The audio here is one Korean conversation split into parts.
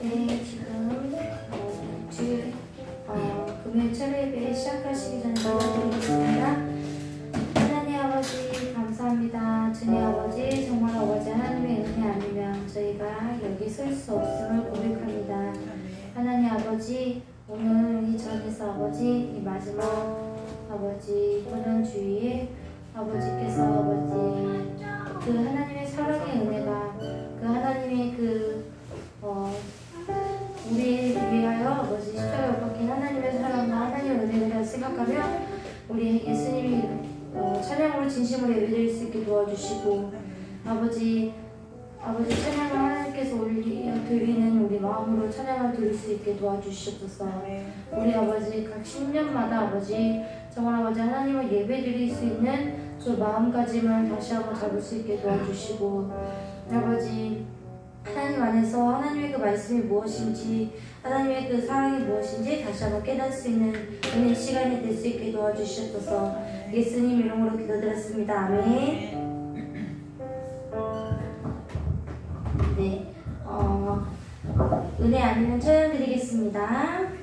네, 지금 금요일 철회배 시작하시기 전에 기도드리겠습니다. 하나님 아버지 감사합니다. 주님 아버지, 정말 아버지 하나님의 은혜 아니면 저희가 여기 설 수 없음을 고백합니다. 하나님 아버지, 오늘 이 전에서 아버지 이 마지막 아버지 고난주의에 아버지께서 아버지 그 하나님의 사랑의 은혜가 그 하나님의 우리를 위하여 아버지 십자가에 못 박힌 하나님의 사랑과 하나님의 은혜를 생각하며 우리 예수님이 찬양으로 진심으로 예배드릴 수 있게 도와주시고 아버지 찬양을 하나님께서 드리는 우리 마음으로 찬양을 드릴 수 있게 도와주시옵소서. 우리 아버지 각 신년마다 아버지 정말 아버지 하나님을 예배드릴 수 있는 그 마음가짐을 다시 한번 잡을 수 있게 도와주시고 아버지 하나님 안에서 하나님의 그 말씀이 무엇인지 하나님의 그 사랑이 무엇인지 다시 한번 깨달을 수 있는 은혜 시간이 될 수 있게 도와주시옵소서. 예수님 이름으로 기도드렸습니다. 아멘. 네, 은혜 아니면 찬양 드리겠습니다.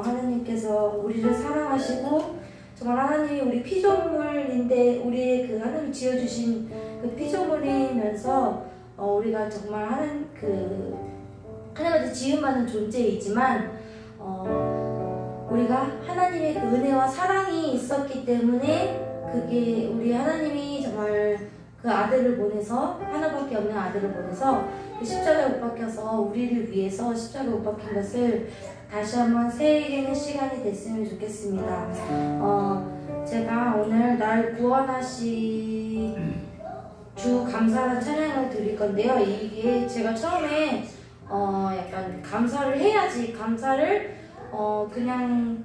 하나님께서 우리를 사랑하시고 정말 하나님이 우리 피조물인데 우리의 그 하나님 지어주신 그 피조물이면서 우리가 정말 하나님한테 지음받는 존재이지만 우리가 하나님의 그 은혜와 사랑이 있었기 때문에 그게 우리 하나님이 정말 그 아들을 보내서 하나밖에 없는 아들을 보내서 그 십자가에 못 박혀서 우리를 위해서 십자가에 못 박힌 것을 다시 한번 새기는 시간이 됐으면 좋겠습니다. 제가 오늘 날 구원하신 주 감사하는 찬양을 드릴 건데요. 이게 제가 처음에 약간 감사를 해야지 감사를 그냥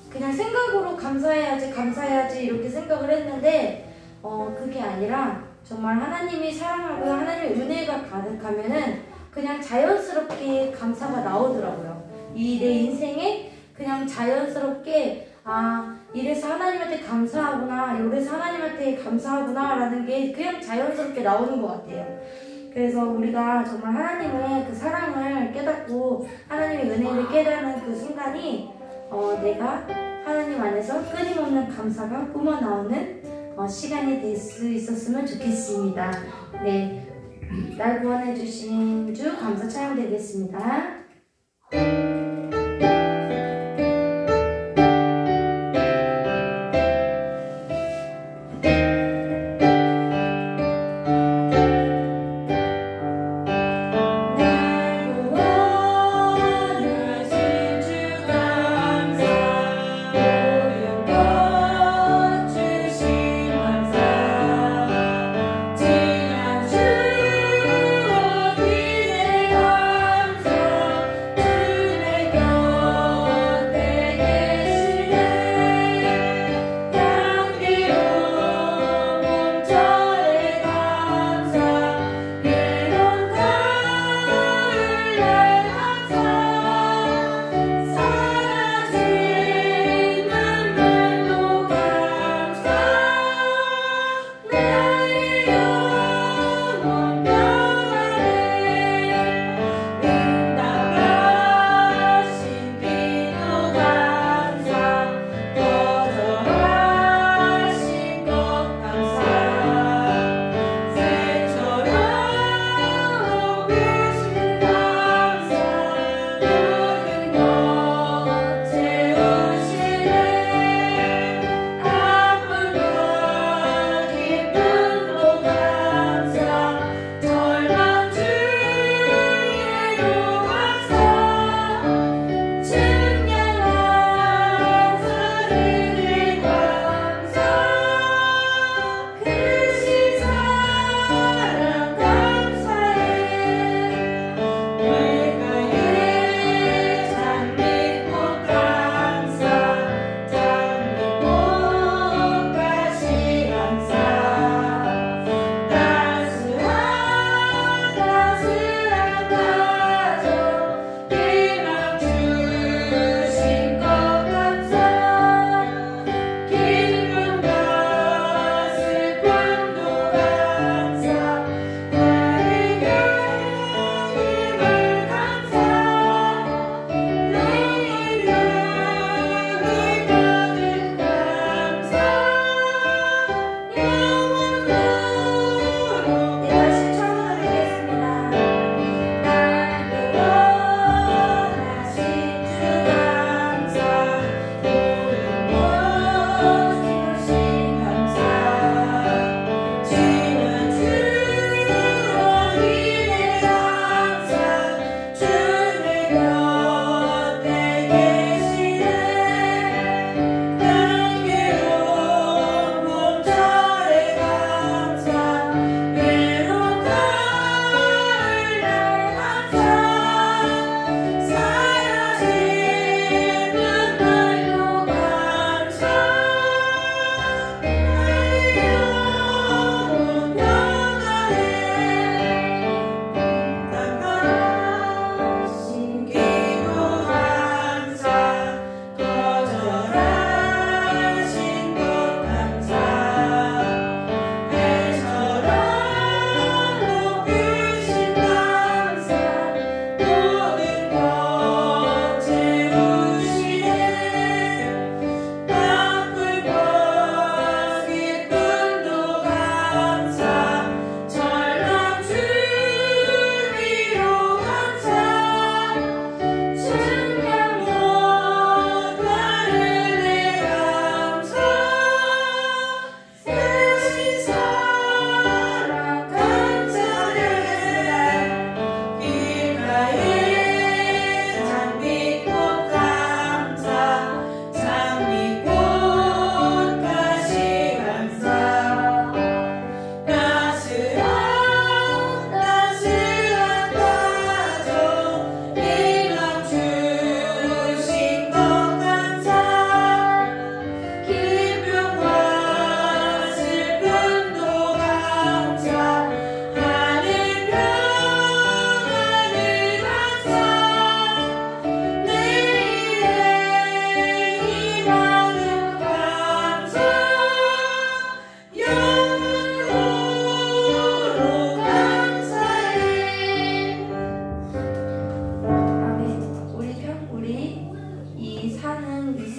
생각으로 감사해야지 이렇게 생각을 했는데 그게 아니라 정말 하나님이 사랑하고 하나님의 은혜가 가득하면은 그냥 자연스럽게 감사가 나오더라고요. 이 내 인생에 그냥 자연스럽게 이래서 하나님한테 감사하구나, 이래서 하나님한테 감사하구나 라는 게 그냥 자연스럽게 나오는 것 같아요. 그래서 우리가 정말 하나님의 그 사랑을 깨닫고 하나님의 은혜를 깨닫는 그 순간이 내가 하나님 안에서 끊임없는 감사가 뿜어나오는 시간이 될 수 있었으면 좋겠습니다. 네, 날 구원해 주신 주 감사 찬양드리겠습니다. 지난 추억이 내 감사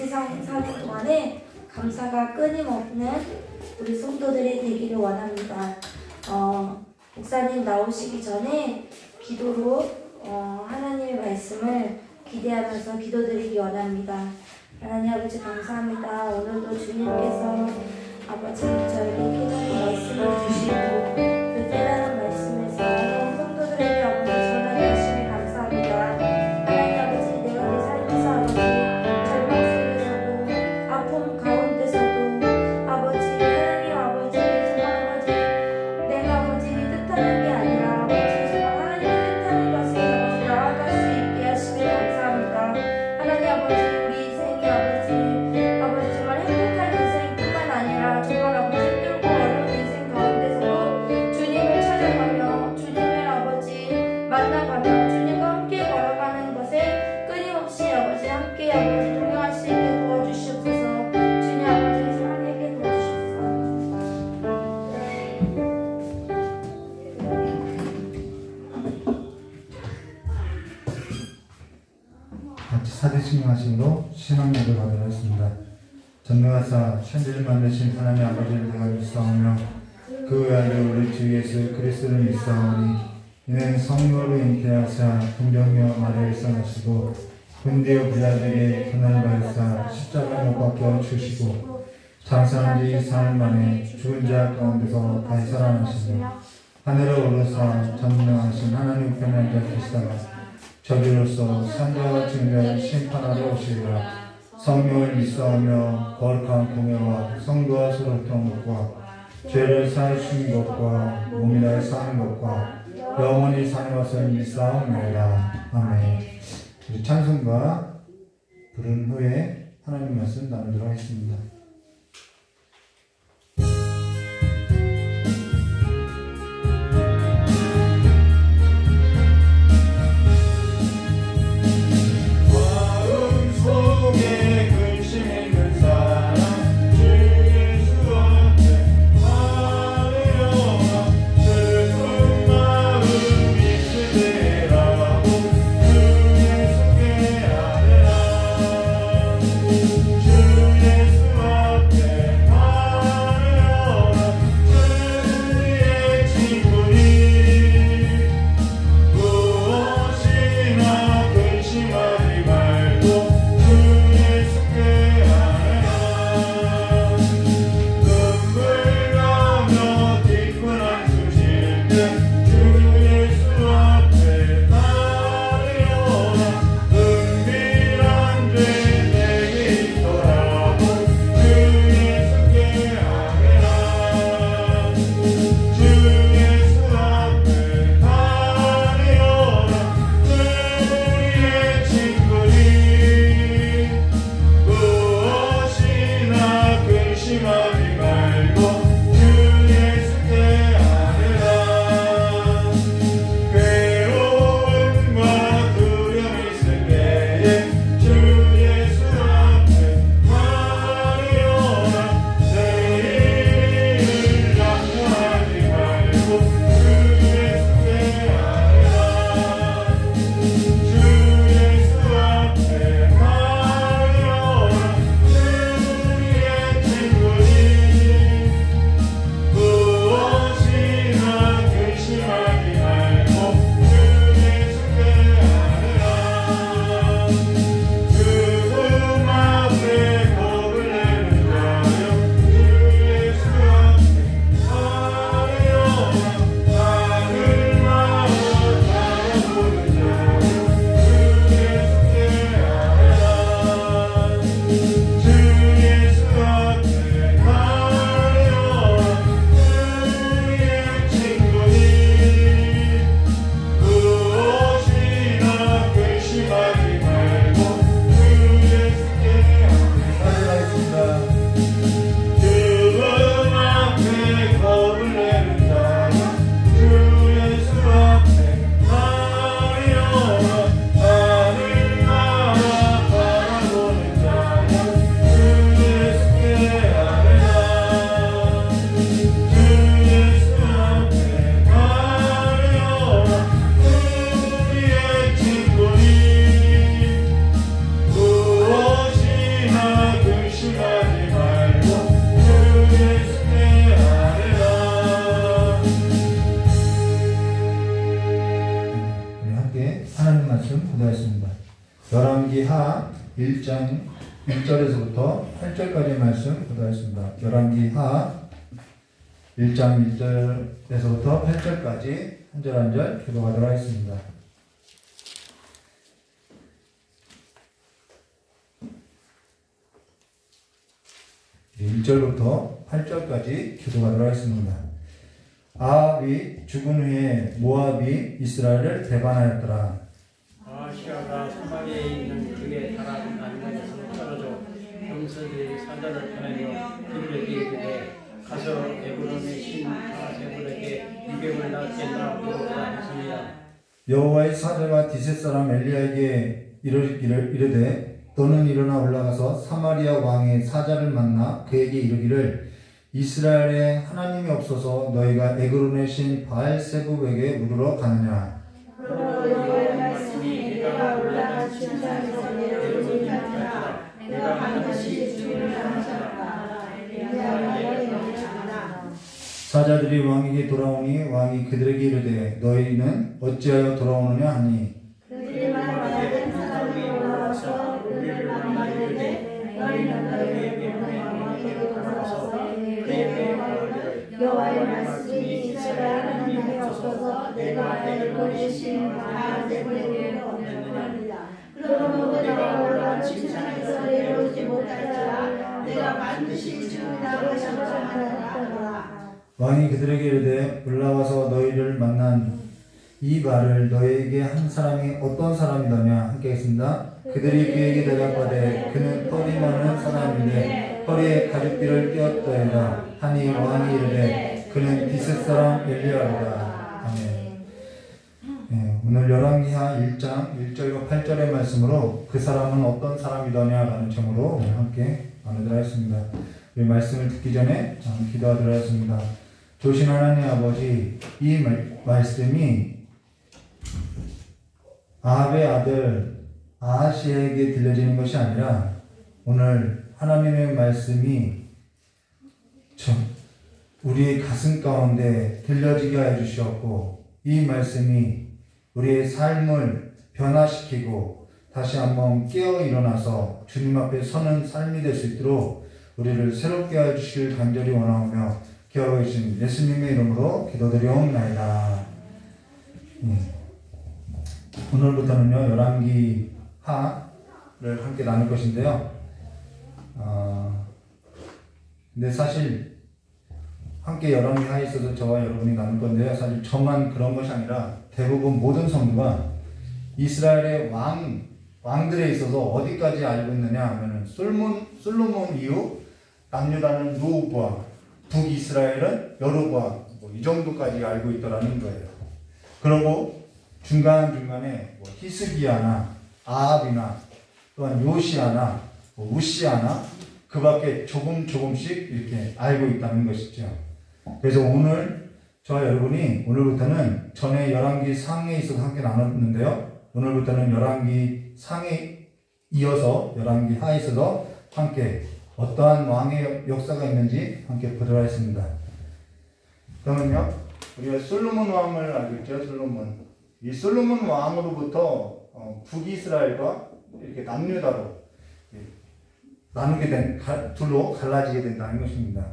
세상 사는 동안에 감사가 끊임없는 우리 성도들이 되기를 원합니다. 목사님 나오시기 전에 기도로 하나님의 말씀을 기대하면서 기도드리기 원합니다. 하나님 아버지 감사합니다. 오늘도 주님께서 아버지 저에게 깨달은 말씀을 주시고 그 깨달은 말씀에서 성도들에게 아버지 전하게 하시니 감사합니다. 하나님 아버지 내가 내 삶에서 아버지 절망 속에서도 아픔 가운데서도 아버지 하나님 아버지 정말 아버지 내가 아버지 뜻하는 게 아니라 아버지 정말 하나님의 뜻하는 것을 아버지 나아갈 수 있게 하시니 감사합니다. 하나님 아버지 우리 인생이 아버지 정말 행복한 인생뿐만 아니라 정말 아버지 힘들고 어려운 인생 가운데서도 주님을 찾아가며 주님을 아버지 만나가며 주님과 함께 걸어가는 것에 끊임없이 아버지 함께 아버지 동행할 수 있게 도와주시옵소서. 주님 아버지 사랑에게 도와주시옵소서. 같이 사대신앙하심으로 신앙력을 받으려 했습니다. 전능하사 천지를 만드신 하나님 아버지를 내가 믿사오며 그 외아들 우리 주 예수 그리스도를 믿사오니 이는 성령으로 잉태하사 동정녀 마리아에서 나시고 본디오 빌라에게 고난을 받으사 십자가에 못 박혀 주시고 장사한 지 4일 만에 죽은 자 가운데서 다시 살아나시며 하늘에 오르사 전능하신 하나님 우편에 앉아 계시다가 저주로서 산자와 증자를 심판하러 오시리라. 성령을 믿사오며 거룩한 공예와 성도와 서로 통곡과 죄를 사하시는 것과 몸이 날 사는 것과 영원히 사는 것을 믿사옵나이다. 아멘. 우리 찬송가 부른 후에 하나님 말씀 나누도록 하겠습니다. 주 예수 열왕기하 1장 1절에서부터 8절까지의 말씀 보도록 하겠습니다. 열왕기하 1장 1절에서부터 8절까지 한 절 한 절 교독하도록 하겠습니다. 1절부터 8절까지 교독하도록 하겠습니다. 아합이 죽은 후에 모압이 이스라엘을 배반하였더라. 아하시아가 사마리아에 있는 그의 다락은 곳에서 떨어져 병사들이 사자를 보내며 그들에게 이르되 가서 에브론의 신 바세불에게 200을 낳겠나 물어보라 했습니다. 여호와의 사자가 디셋 사람 엘리야에게 이르되 너는 일어나 올라가서 사마리아 왕의 사자를 만나 그에게 이르기를 이스라엘에 하나님이 없어서 너희가 에그론의 신 바알세불에게 물으러 가느냐. 여호와의 말씀이 내가 올라간 침상에서 내려오지 못하리라. 내가 반드시 죽음을 당하리라. 사자들이 왕에게 돌아오니 왕이 그들에게 이르되 너희는 어찌하여 돌아오느냐 하니 그들이 말하되 사람이 올라와서 우리를 만나 이르되 너희는 너희의 왕에게 돌아와서 그에게 말하기를 여호와의 말씀이 이스라엘 하나님이 없어서 내가 에그론의 신 바알세불에게 보냈느니라. 그러므로 내가 올라간 침상에서 내려오지 못할지라 내가 반드시 죽는다고 결정하였더라. 왕이 그들에게 이르되 올라와서 너희를 만난 이 말을 너희에게 한 사람이 어떤 사람이더냐 함께 하겠습니다. 그들이 그에게 대답하되 그는 털이 많은 사람인데 허리에 가죽띠를 띄었더이다 하니 왕이 이르되 그는 디셋 사람 엘리야로다. 아멘. 네, 오늘 열왕기하 1장 1절과 8절의 말씀으로 그 사람은 어떤 사람이더냐라는 제목으로 함께 나누도록 하겠습니다. 이 말씀을 듣기 전에 기도하도록 하겠습니다. 조신 하나님 아버지, 이 말씀이 아합의 아들 아하시에게 들려지는 것이 아니라 오늘 하나님의 말씀이 우리의 가슴 가운데 들려지게 하여 주시었고 이 말씀이 우리의 삶을 변화시키고 다시 한번 깨어 일어나서 주님 앞에 서는 삶이 될 수 있도록 우리를 새롭게 하여 주실 간절히 원하오며 기억하고 계신 예수님의 이름으로 기도드리옵나이다. 오늘부터는요 열왕기하를 함께 나눌 것인데요. 근데 사실 함께 열왕기하에 있어서 저와 여러분이 나눌 건데요. 사실 저만 그런 것이 아니라 대부분 모든 성도가 이스라엘의 왕들에 있어서 어디까지 알고 있느냐 하면은 솔로몬 이후 남유다는 르호보암, 북이스라엘은 여로보암, 이 정도까지 알고 있더라는 거예요. 그리고 중간중간에 히스기야나 아합이나 또한 요시아나 우시아나 그 밖에 조금씩 이렇게 알고 있다는 것이죠. 그래서 오늘 저와 여러분이 오늘부터는 전에 열왕기 상에 있어서 함께 나눴는데요. 오늘부터는 열왕기 상에 이어서 열왕기 하에 있어서 함께 어떠한 왕의 역사가 있는지 함께 보도록 하겠습니다. 그러면요, 우리가 솔로몬 왕을 알고 있죠. 이 솔로몬 왕으로부터 북이스라엘과 이렇게 남유다로 나누게 된 둘로 갈라지게 된다는 것입니다.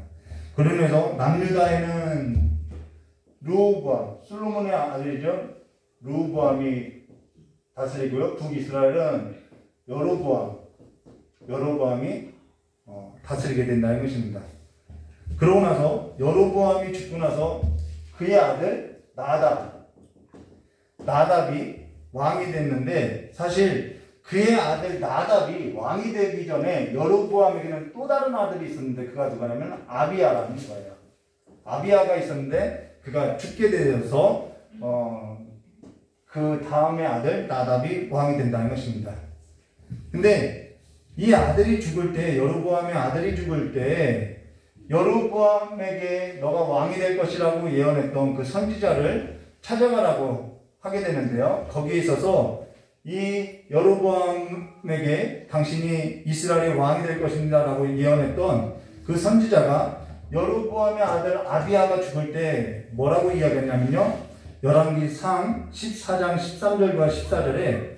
그러면서 남유다에는 르호보암, 솔로몬의 아들이죠. 르호보암이 다스리고요. 북이스라엘은 여로보암이 다스리게 된다는 것입니다. 그러고 나서 여로보암이 죽고 나서 그의 아들 나답이 왕이 됐는데 사실 그의 아들 나답이 왕이 되기 전에 여로보암에게는 또 다른 아들이 있었는데 그가 누가냐면 아비야라는 거예요. 아비야가 있었는데 그가 죽게 되어서 그 다음의 아들 나답이 왕이 된다는 것입니다. 근데 이 아들이 죽을 때 여로보암의 아들이 죽을 때 여로보암에게 너가 왕이 될 것이라고 예언했던 그 선지자를 찾아가라고 하게 되는데요. 거기에 있어서 이 여로보암에게 당신이 이스라엘의 왕이 될 것입니다 라고 예언했던 그 선지자가 여로보암의 아들 아비야가 죽을 때 뭐라고 이야기했냐면요. 열왕기상 14장 13절과 14절에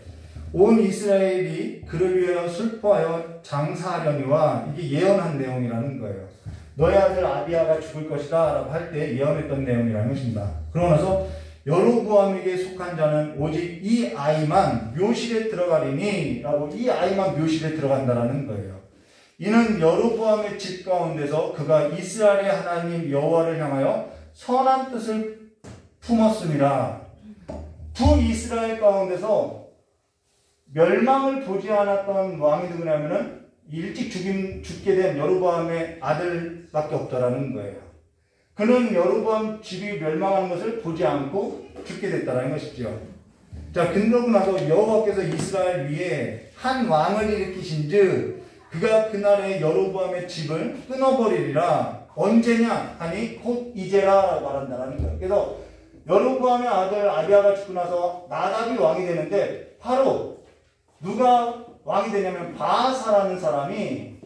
온 이스라엘이 그를 위하여 슬퍼하여 장사하려니와 이게 예언한 내용이라는 거예요. 너의 아들 아비야가 죽을 것이다 라고 할 때 예언했던 내용이라는 것입니다. 그러고 나서 여로보암에게 속한 자는 오직 이 아이만 묘실에 들어가리니 라고 이 아이만 묘실에 들어간다라는 거예요. 이는 여로보암의 집 가운데서 그가 이스라엘의 하나님 여호와를 향하여 선한 뜻을 품었음이라. 북이스라엘 가운데서 멸망을 보지 않았던 왕이 누구냐면은 일찍 죽게 된 여로보암의 아들밖에 없다라는 거예요. 그는 여로보암 집이 멸망하는 것을 보지 않고 죽게 됐다라는 것이죠. 자, 그러고 나서 여호와께서 이스라엘 위에 한 왕을 일으키신즉 그가 그날에 여로보암의 집을 끊어버리리라. 언제냐 하니 곧 이제라 말한다라는 거예요. 그래서 여로보암의 아들 아비야가 죽고 나서 나답이 왕이 되는데 바로 누가 왕이 되냐면 바아사라는 사람이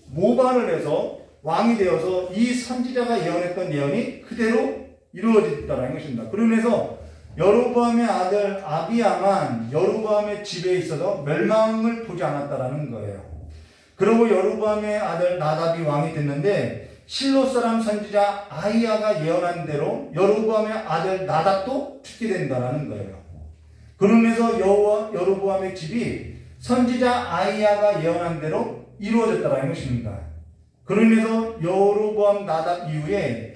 모반을 해서 왕이 되어서 이 선지자가 예언했던 예언이 그대로 이루어졌다는 것입니다. 그러면서 여로보암의 아들 아비야만 여로보암의 집에 있어서 멸망을 보지 않았다라는 거예요. 그리고 여로보암의 아들 나답이 왕이 됐는데 실로 사람 선지자 아히야가 예언한 대로 여로보암의 아들 나답도 죽게 된다라는 거예요. 그러면서 여로보암의 집이 선지자 아히야가 예언한 대로 이루어졌다라는 것입니다. 그러면서 여로보암 나답 이후에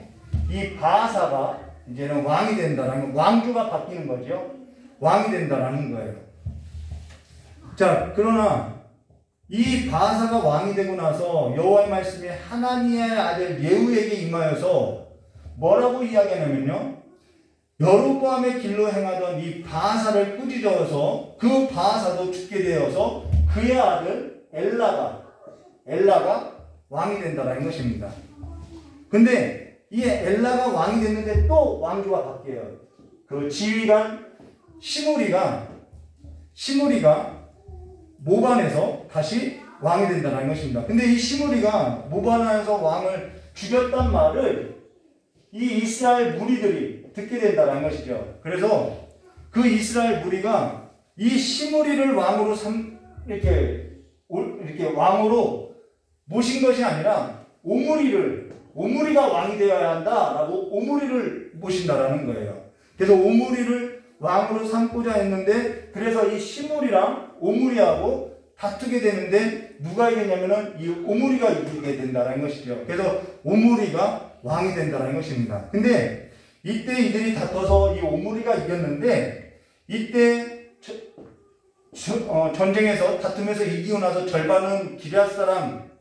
이 바아사가 이제는 왕이 된다라는 거, 왕조가 바뀌는 거죠. 왕이 된다라는 거예요. 자, 그러나 이 바아사가 왕이 되고 나서 여호와의 말씀이 하나니의 아들 예후에게 임하여서 뭐라고 이야기하냐면요. 여로보암의 길로 행하던 이 바아사를 꾸짖어서 그 바아사도 죽게 되어서 그의 아들 엘라가 왕이 된다라는 것입니다. 근데 이 엘라가 왕이 됐는데 또 왕조가 바뀌어요. 그 지휘관 시므리가 모반에서 다시 왕이 된다는 것입니다. 근데 이 시므리가 모반에서 왕을 죽였단 말을 이 이스라엘 무리들이 듣게 된다는 것이죠. 그래서 그 이스라엘 무리가 이 시므리를 왕으로 이렇게 왕으로 모신 것이 아니라 오므리가 왕이 되어야 한다라고 오므리를 모신다라는 거예요. 그래서 오므리를 왕으로 삼고자 했는데 그래서 이 시므리랑 오므리하고 다투게 되는데 누가 이겼냐면은 이 오므리가 이기게 된다는 것이죠. 그래서 오므리가 왕이 된다는 것입니다. 근데 이때 이들이 다퉈서 이 오므리가 이겼는데 이때 전쟁에서 다투면서 이기고 나서 절반은 기럇 사람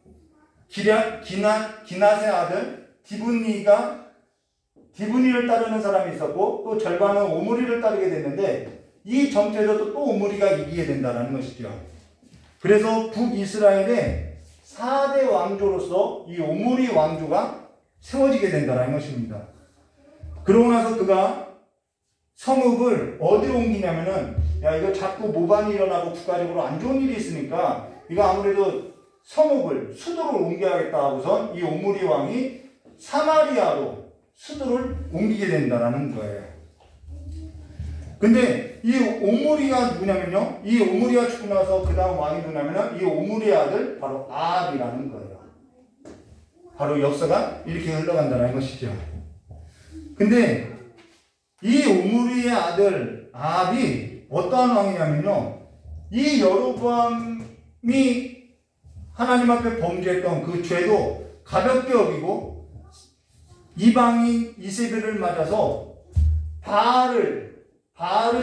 기낫의 아들 디브니를 따르는 사람이 있었고 또 절반은 오므리를 따르게 됐는데 이 전투에서도 또 오므리가 이기게 된다는 것이죠. 그래서 북이스라엘의 4대 왕조로서 이 오므리 왕조가 세워지게 된다는 것입니다. 그러고 나서 그가 성읍을 어디로 옮기냐면은 야 이거 자꾸 모반이 일어나고 국가적으로 안 좋은 일이 있으니까 이거 아무래도 성읍을 수도를 옮겨야겠다 하고선 이 오므리 왕이 사마리아로 수도를 옮기게 된다라는 거예요. 근데 이 오므리가 누구냐면요. 이 오므리가 죽고 나서 그 다음 왕이 누구냐면은 이 오므리의 아들 바로 아합이라는 거예요. 바로 역사가 이렇게 흘러간다는 것이죠. 근데 이 오므리의 아들 아합이 어떠한 왕이냐면요. 이 여로보암이 하나님 앞에 범죄했던 그 죄도 가볍게 여기고 이방인 이세벨을 맞아서 바알을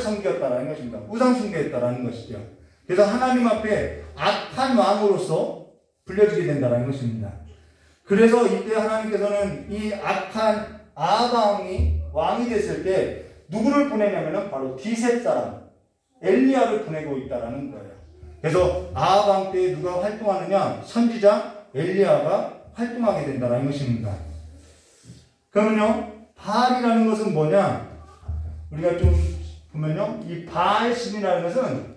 섬겼다라는 것입니다. 우상 숭배했다라는 것이죠. 그래서 하나님 앞에 악한 왕으로서 불려지게 된다라는 것입니다. 그래서 이때 하나님께서는 이 악한 아합 왕이 됐을 때 누구를 보내냐면은 바로 디셋 사람 엘리야를 보내고 있다라는 거예요. 그래서 아합 왕 때 누가 활동하느냐? 선지자 엘리야가 활동하게 된다는 것입니다. 그러면요, 바알이라는 것은 뭐냐? 우리가 좀 보면요, 이 바알 신이라는 것은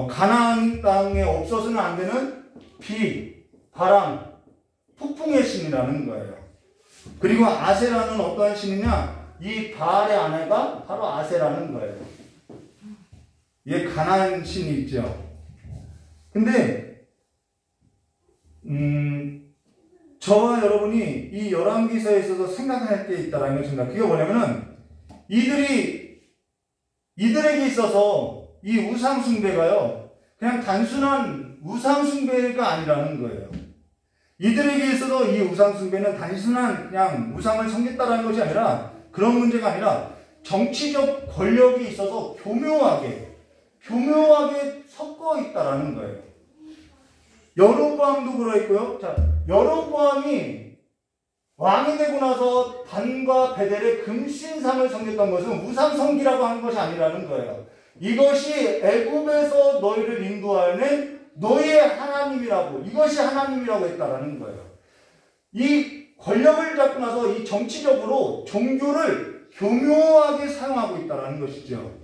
가나안 땅에 없어서는 안 되는 비, 바람, 폭풍의 신이라는 거예요. 그리고 아세라는 어떠한 신이냐? 이 바알의 아내가 바로 아세라는 거예요. 예, 가나안 신이 있죠. 근데 저와 여러분이 이 열왕기서에 있어서 생각할 게 있다라는 것입니다. 그게 뭐냐면은 이들에게 있어서 이 우상 숭배가요, 그냥 단순한 우상 숭배가 아니라는 거예요. 이들에게 있어서 이 우상 숭배는 단순한 그냥 우상을 섬겼다라는 것이 아니라, 그런 문제가 아니라 정치적 권력이 있어서 교묘하게 섞어 있다라는 거예요. 여로보암도 그러했고요. 자, 여로보암이 왕이 되고 나서 단과 베델의 금신상을 섬겼던 것은 우상 섬기라고 하는 것이 아니라는 거예요. 이것이 애굽에서 너희를 인도하는 너희의 하나님이라고, 이것이 하나님이라고 했다라는 거예요. 이 권력을 잡고 나서 이 정치적으로 종교를 교묘하게 사용하고 있다라는 것이죠.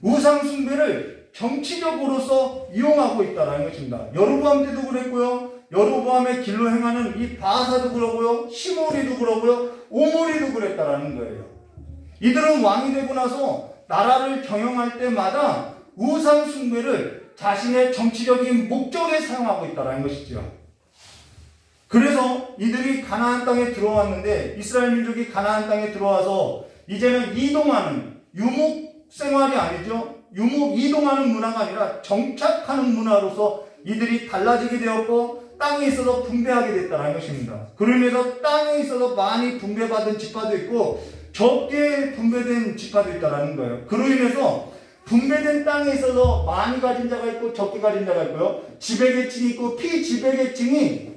우상 숭배를 정치적으로서 이용하고 있다라는 것입니다. 여로보암 때도 그랬고요. 여로보암의 길로 행하는 이 바하사도 그러고요. 시므리도 그러고요. 오므리도 그랬다라는 거예요. 이들은 왕이 되고 나서 나라를 경영할 때마다 우상 숭배를 자신의 정치적인 목적에 사용하고 있다는 것이죠. 그래서 이들이 가나안 땅에 들어왔는데, 이스라엘 민족이 가나안 땅에 들어와서 이제는 이동하는, 유목 생활이 아니죠. 유목 이동하는 문화가 아니라 정착하는 문화로서 이들이 달라지게 되었고, 땅에 있어서 분배하게 됐다는 것입니다. 그러면서 땅에 있어서 많이 분배받은 지파도 있고 적게 분배된 지파도 있다는 거예요. 그로 인해서 분배된 땅에 있어서 많이 가진 자가 있고 적게 가진 자가 있고요. 지배계층이 있고 피지배계층이,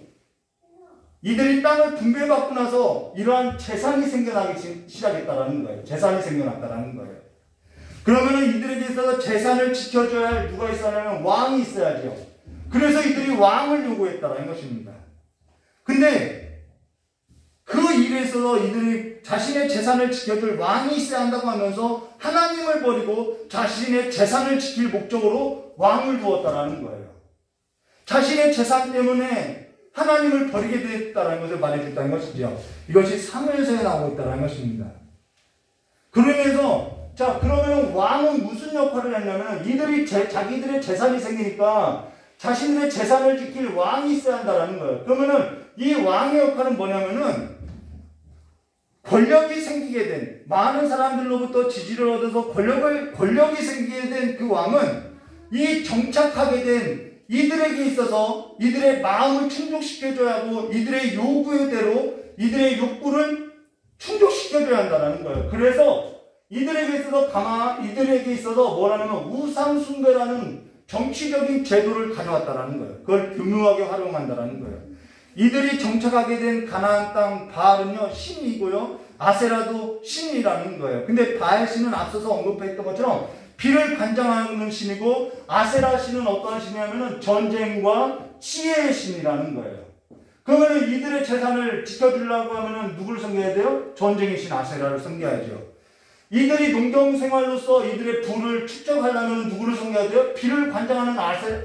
이들이 땅을 분배받고 나서 이러한 재산이 생겨나기 시작했다는 거예요. 재산이 생겨났다는 거예요. 그러면은 이들에게 있어서 재산을 지켜줘야 할 누가 있어야하면 왕이 있어야죠. 그래서 이들이 왕을 요구했다는 것입니다. 근데 그 일에 있어서 이들이 자신의 재산을 지켜줄 왕이 있어야 한다고 하면서 하나님을 버리고 자신의 재산을 지킬 목적으로 왕을 두었다는 거예요. 자신의 재산 때문에 하나님을 버리게 됐다는 것을 말해줬다는 것이죠. 이것이 사무엘서에 나오고 있다는 것입니다. 그러면서 자, 그러면 왕은 무슨 역할을 했냐면, 이들이 자기들의 재산이 생기니까 자신들의 재산을 지킬 왕이 있어야 한다는 거예요. 그러면은 이 왕의 역할은 뭐냐면은, 권력이 생기게 된, 많은 사람들로부터 지지를 얻어서 권력이 생기게 된 그 왕은 이 정착하게 된 이들에게 있어서 이들의 마음을 충족시켜줘야 하고, 이들의 요구대로 이들의 욕구를 충족시켜줘야 한다는 거예요. 그래서 이들에게 있어서 뭐라냐면 우상숭배라는 정치적인 제도를 가져왔다는 거예요. 그걸 교묘하게 활용한다는 거예요. 이들이 정착하게 된 가나안 땅 바알은요, 신이고요. 아세라도 신이라는 거예요. 근데 바알 신은 앞서서 언급했던 것처럼 비를 관장하는 신이고, 아세라 신은 어떠한 신이냐면은 전쟁과 지혜의 신이라는 거예요. 그러면 이들의 재산을 지켜주려고 하면은 누구를 섬겨야 돼요? 전쟁의 신 아세라를 섬겨야죠. 이들이 농경생활로서 이들의 부를 축적하려면 누구를 섬겨야 돼요? 비를 관장하는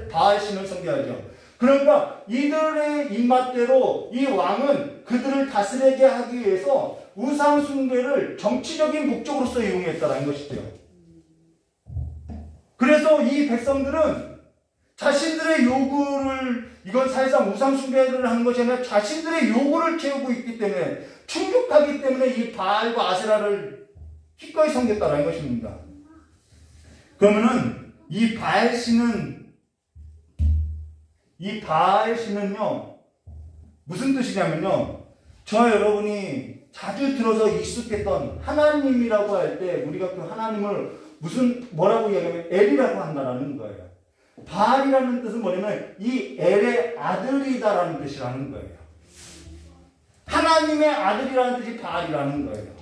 바알 신을 섬겨야죠. 그러니까 이들의 입맛대로 이 왕은 그들을 다스리게 하기 위해서 우상 숭배를 정치적인 목적으로서 이용했다는 것이죠. 그래서 이 백성들은 자신들의 요구를, 이건 사실상 우상 숭배를 하는 것이 아니라 자신들의 요구를 채우고 있기 때문에, 충족하기 때문에 이 바알과 아세라를 기꺼이 섬겼다는 것입니다. 그러면은 이 바알 신은요 무슨 뜻이냐면요, 저와 여러분이 자주 들어서 익숙했던 하나님이라고 할 때 우리가 그 하나님을 뭐라고 이야기하면 엘이라고 한다라는 거예요. 바알이라는 뜻은 뭐냐면 이 엘의 아들이다라는 뜻이라는 거예요. 하나님의 아들이라는 뜻이 바알이라는 거예요.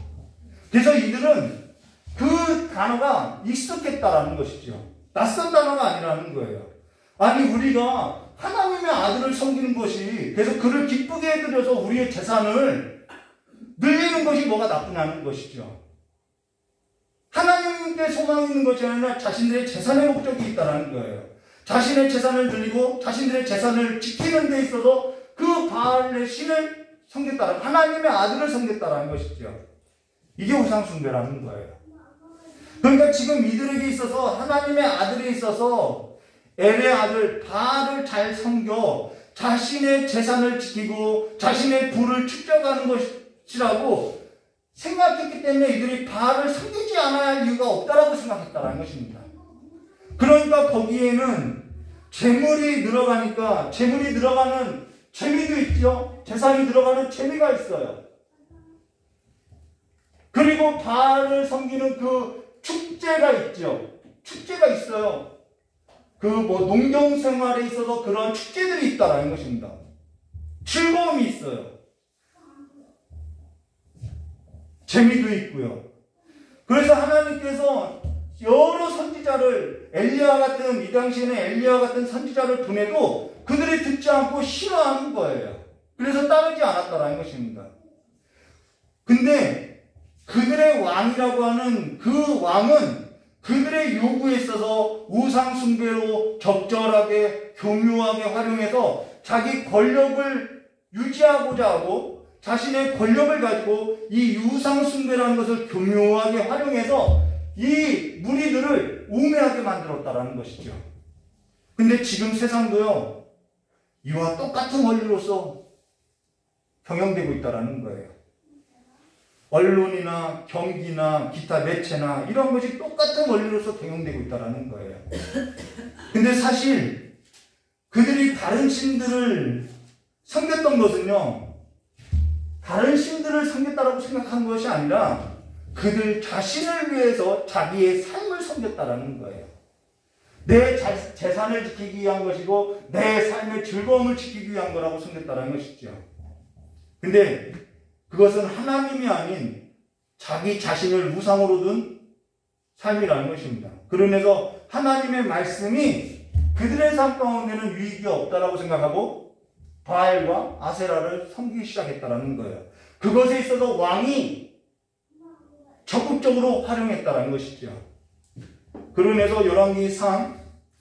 그래서 이들은 그 단어가 익숙했다라는 것이죠. 낯선 단어가 아니라는 거예요. 아니, 우리가 하나님의 아들을 섬기는 것이, 그래서 그를 기쁘게 해드려서 우리의 재산을 늘리는 것이 뭐가 나쁘냐는 것이죠. 하나님께 소망이 있는 것이 아니라 자신들의 재산의 목적이 있다는 거예요. 자신의 재산을 늘리고 자신들의 재산을 지키는 데 있어서 그 바알의 신을 섬겼다는, 하나님의 아들을 섬겼다는 것이죠. 이게 우상숭배라는 거예요. 그러니까 지금 이들에게 있어서 하나님의 아들에 있어서 엘의 아들 바알을 잘 섬겨 자신의 재산을 지키고 자신의 부를 축적하는 것이라고 생각했기 때문에 이들이 바알을 섬기지 않아야 할 이유가 없다라고 생각했다는 것입니다. 그러니까 거기에는 재물이 늘어가니까 재물이 늘어가는 재미도 있죠. 재산이 들어가는 재미가 있어요. 그리고 바알을 섬기는 그 축제가 있죠. 축제가 있어요. 그 농경 생활에 있어서 그런 축제들이 있다라는 것입니다. 즐거움이 있어요. 재미도 있고요. 그래서 하나님께서 여러 선지자를 엘리야 같은 이 당시에는 엘리야 같은 선지자를 보내도 그들이 듣지 않고 싫어하는 거예요. 그래서 따르지 않았다라는 것입니다. 근데 그들의 왕이라고 하는 그 왕은 그들의 요구에 있어서 우상 숭배로 적절하게 교묘하게 활용해서 자기 권력을 유지하고자 하고 자신의 권력을 가지고 이 우상 숭배라는 것을 교묘하게 활용해서 이 무리들을 우매하게 만들었다라는 것이죠. 근데 지금 세상도요, 이와 똑같은 원리로서 경영되고 있다라는 거예요. 언론이나 경기나 기타 매체나 이런 것이 똑같은 원리로서 경영되고 있다라는 거예요. 근데 사실 그들이 다른 신들을 섬겼던 것은요, 다른 신들을 섬겼다라고 생각한 것이 아니라 그들 자신을 위해서 자기의 삶을 섬겼다라는 거예요. 내 재산을 지키기 위한 것이고 내 삶의 즐거움을 지키기 위한 거라고 섬겼다라는 것이죠. 근데 그것은 하나님이 아닌 자기 자신을 우상으로 둔 삶이라는 것입니다. 그러면서 하나님의 말씀이 그들의 삶 가운데는 유익이 없다라고 생각하고 바알과 아세라를 섬기기 시작했다라는 거예요. 그것에 있어서 왕이 적극적으로 활용했다라는 것이죠. 그러면서 열왕기상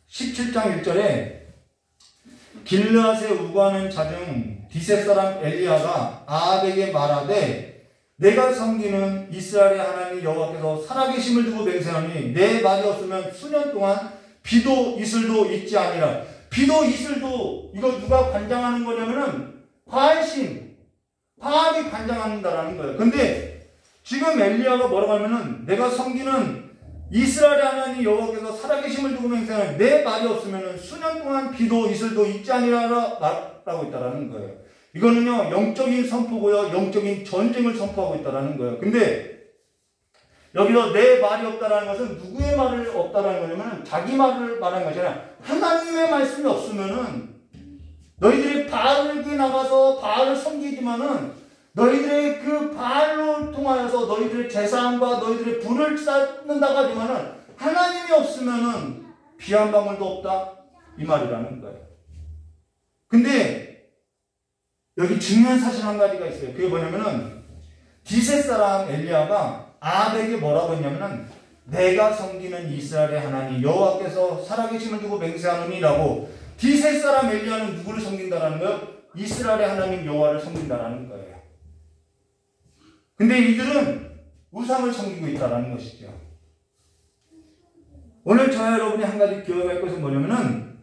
17장 1절에 길르앗에 우거하는 자 중 디셋 사람 엘리야가 아합에게 말하되 내가 섬기는 이스라엘의 하나님 여호와께서 살아계심을 두고 맹세하니 내 말이 없으면 수년 동안 비도 이슬도 있지 아니라. 비도 이슬도 이거 누가 관장하는 거냐면은 바알신, 바알이 관장한다라는 거예요. 근데 지금 엘리야가 뭐라고 하면은 내가 섬기는 이스라엘의 하나님 여호와께서 살아계심을 두고 맹세하는 내 말이 없으면은 수년 동안 비도 이슬도 있지 아니라라고 있다라는 거예요. 이거는요 영적인 선포고요, 영적인 전쟁을 선포하고 있다라는 거예요. 근데 여기서 내 말이 없다라는 것은 누구의 말을 없다라는 거냐면 자기 말을 말하는 것이 아니라 하나님의 말씀이 없으면은 너희들이 바알에게 나가서 바알을 섬기지만은 너희들의 그 바알로 통하여서 너희들의 재산과 너희들의 부를 쌓는다고 하지만은 하나님이 없으면은 비 한 방울도 없다 이 말이라는 거예요. 근데 여기 중요한 사실 한 가지가 있어요. 그게 뭐냐면은 디셋 사람 엘리야가 아합에게 뭐라고 했냐면은 내가 섬기는 이스라엘의 하나님 여호와께서 살아계심을 두고 맹세하노니라고. 디셋 사람 엘리야는 누구를 섬긴다라는 거예요? 이스라엘의 하나님 여호와를 섬긴다라는 거예요. 근데 이들은 우상을 섬기고 있다라는 것이죠. 오늘 저와 여러분이 한 가지 기억할 것은 뭐냐면은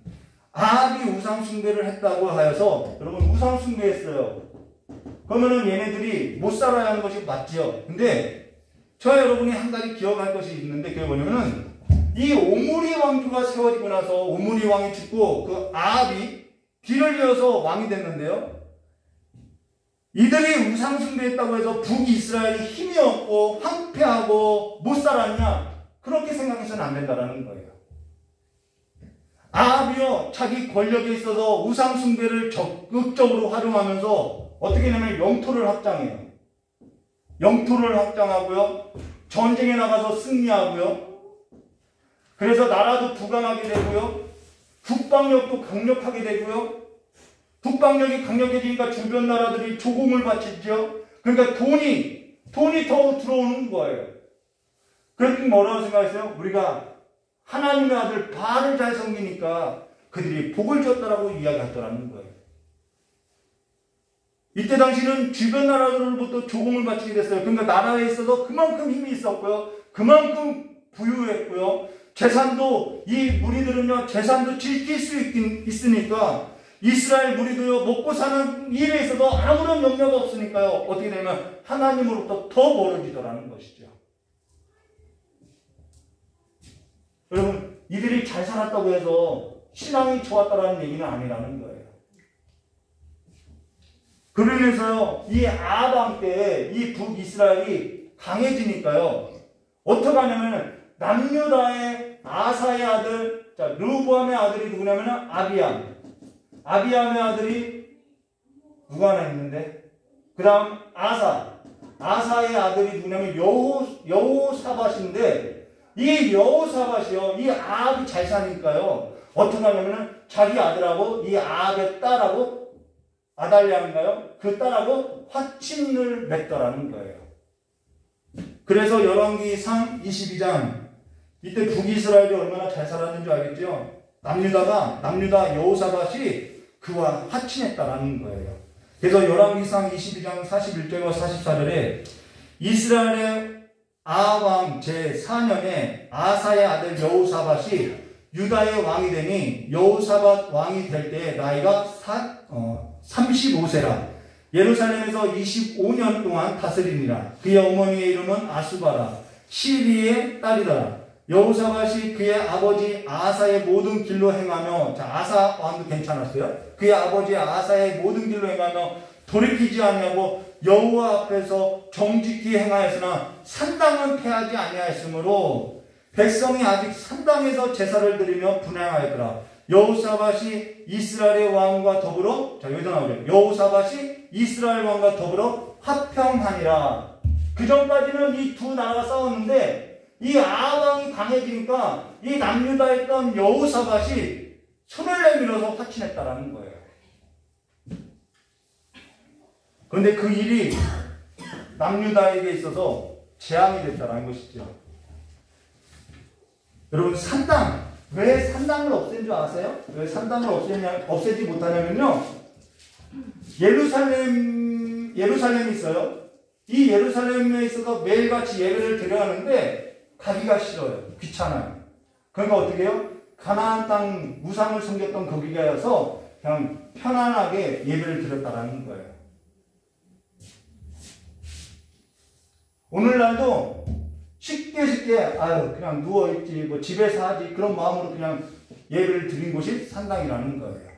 아합이 우상 숭배를 했다고 하여서 여러분 우상 숭배했어요. 그러면은 얘네들이 못 살아야 하는 것이 맞지요. 근데 저와 여러분이 한 가지 기억할 것이 있는데 그게 뭐냐면은 이 오므리 왕조가 세워지고 나서 오므리 왕이 죽고 그 아합이 뒤를 이어서 왕이 됐는데요. 이들이 우상 숭배했다고 해서 북이스라엘이 힘이 없고 황폐하고 못 살았냐? 그렇게 생각해서는 안 된다라는 거예요. 아합이요 자기 권력에 있어서 우상 숭배를 적극적으로 활용하면서 어떻게 하냐면 영토를 확장해요. 영토를 확장하고요. 전쟁에 나가서 승리하고요. 그래서 나라도 부강하게 되고요. 국방력도 강력하게 되고요. 국방력이 강력해지니까 주변 나라들이 조공을 바치죠. 그러니까 돈이 더 들어오는 거예요. 그랬더니 뭐라고 생각했어요? 우리가 하나님의 아들 바알을 잘 섬기니까 그들이 복을 줬다라고 이야기하더라는 거예요. 이때 당시는 주변 나라들로부터 조공을 바치게 됐어요. 그러니까 나라에 있어서 그만큼 힘이 있었고요. 그만큼 부유했고요. 재산도 이 무리들은요 재산도 지킬 수 있으니까 이스라엘 무리도요 먹고 사는 일에 있어서 아무런 염려가 없으니까요 어떻게 되면 하나님으로부터 더 멀어지더라는 것이죠. 여러분 이들이 잘 살았다고 해서 신앙이 좋았다라는 얘기는 아니라는 거예요. 그러면서요 이 아합 때 이 북이스라엘이 강해지니까요 어떻게 하냐면 남유다의 아사의 아들, 자 르호보암의 아들이 누구냐면 아비암의 아들이 누가 하나 있는데 그 다음 아사의 아들이 누구냐면 여호사밧인데 이 여호사밧이요 이 아합이 잘 사니까요 어떻게 하냐면 자기 아들하고 이 아합의 딸하고 아달랴인가요? 그 딸하고 화친을 맺더라는 거예요. 그래서 열왕기상 22장 이때 북이스라엘이 얼마나 잘 살았는지 알겠죠? 남유다 여호사밧이 그와 화친했다라는 거예요. 그래서 열왕기상 22장 41절과 44절에 이스라엘의 아합 왕 제4년에 아사의 아들 여호사밧이 유다의 왕이 되니 여호사밧 왕이 될 때에 나이가 35세라 예루살렘에서 25년 동안 다스리니라. 그의 어머니의 이름은 아수바라 시리의 딸이더라. 여호사밧이 그의 아버지 아사의 모든 길로 행하며, 자 아사 왕도 괜찮았어요. 그의 아버지 아사의 모든 길로 행하며 돌이키지 아니하고 여호와 앞에서 정직히 행하였으나 산당은 패하지 아니하였으므로 백성이 아직 산당에서 제사를 드리며 분향하였더라. 여호사밧이 이스라엘의 왕과 더불어, 자 여기서 나오죠. 여호사밧이 이스라엘 왕과 더불어 화평하니라. 그 전까지는 이 두 나라가 싸웠는데 이 아합 왕이 강해지니까 이 남유다에 있던 여호사밧이 손을 내밀어서 화친했다라는 거예요. 그런데 그 일이 남유다에게 있어서 재앙이 됐다라는 것이죠. 여러분 산당, 왜 산당을 없앤 줄 아세요? 왜 산당을 없애지 못하냐면요, 예루살렘이 있어요. 이 예루살렘에 있어서 매일같이 예배를 드려야 하는데 가기가 싫어요. 귀찮아요. 그러니까 어떻게 해요? 가나안 땅 우상을 섬겼던 거기가여서 그냥 편안하게 예배를 드렸다라는 거예요. 오늘날도 쉽게 그냥 누워있지 뭐 집에서 하지 그런 마음으로 그냥 예배를 드린 곳이 산당이라는 거예요.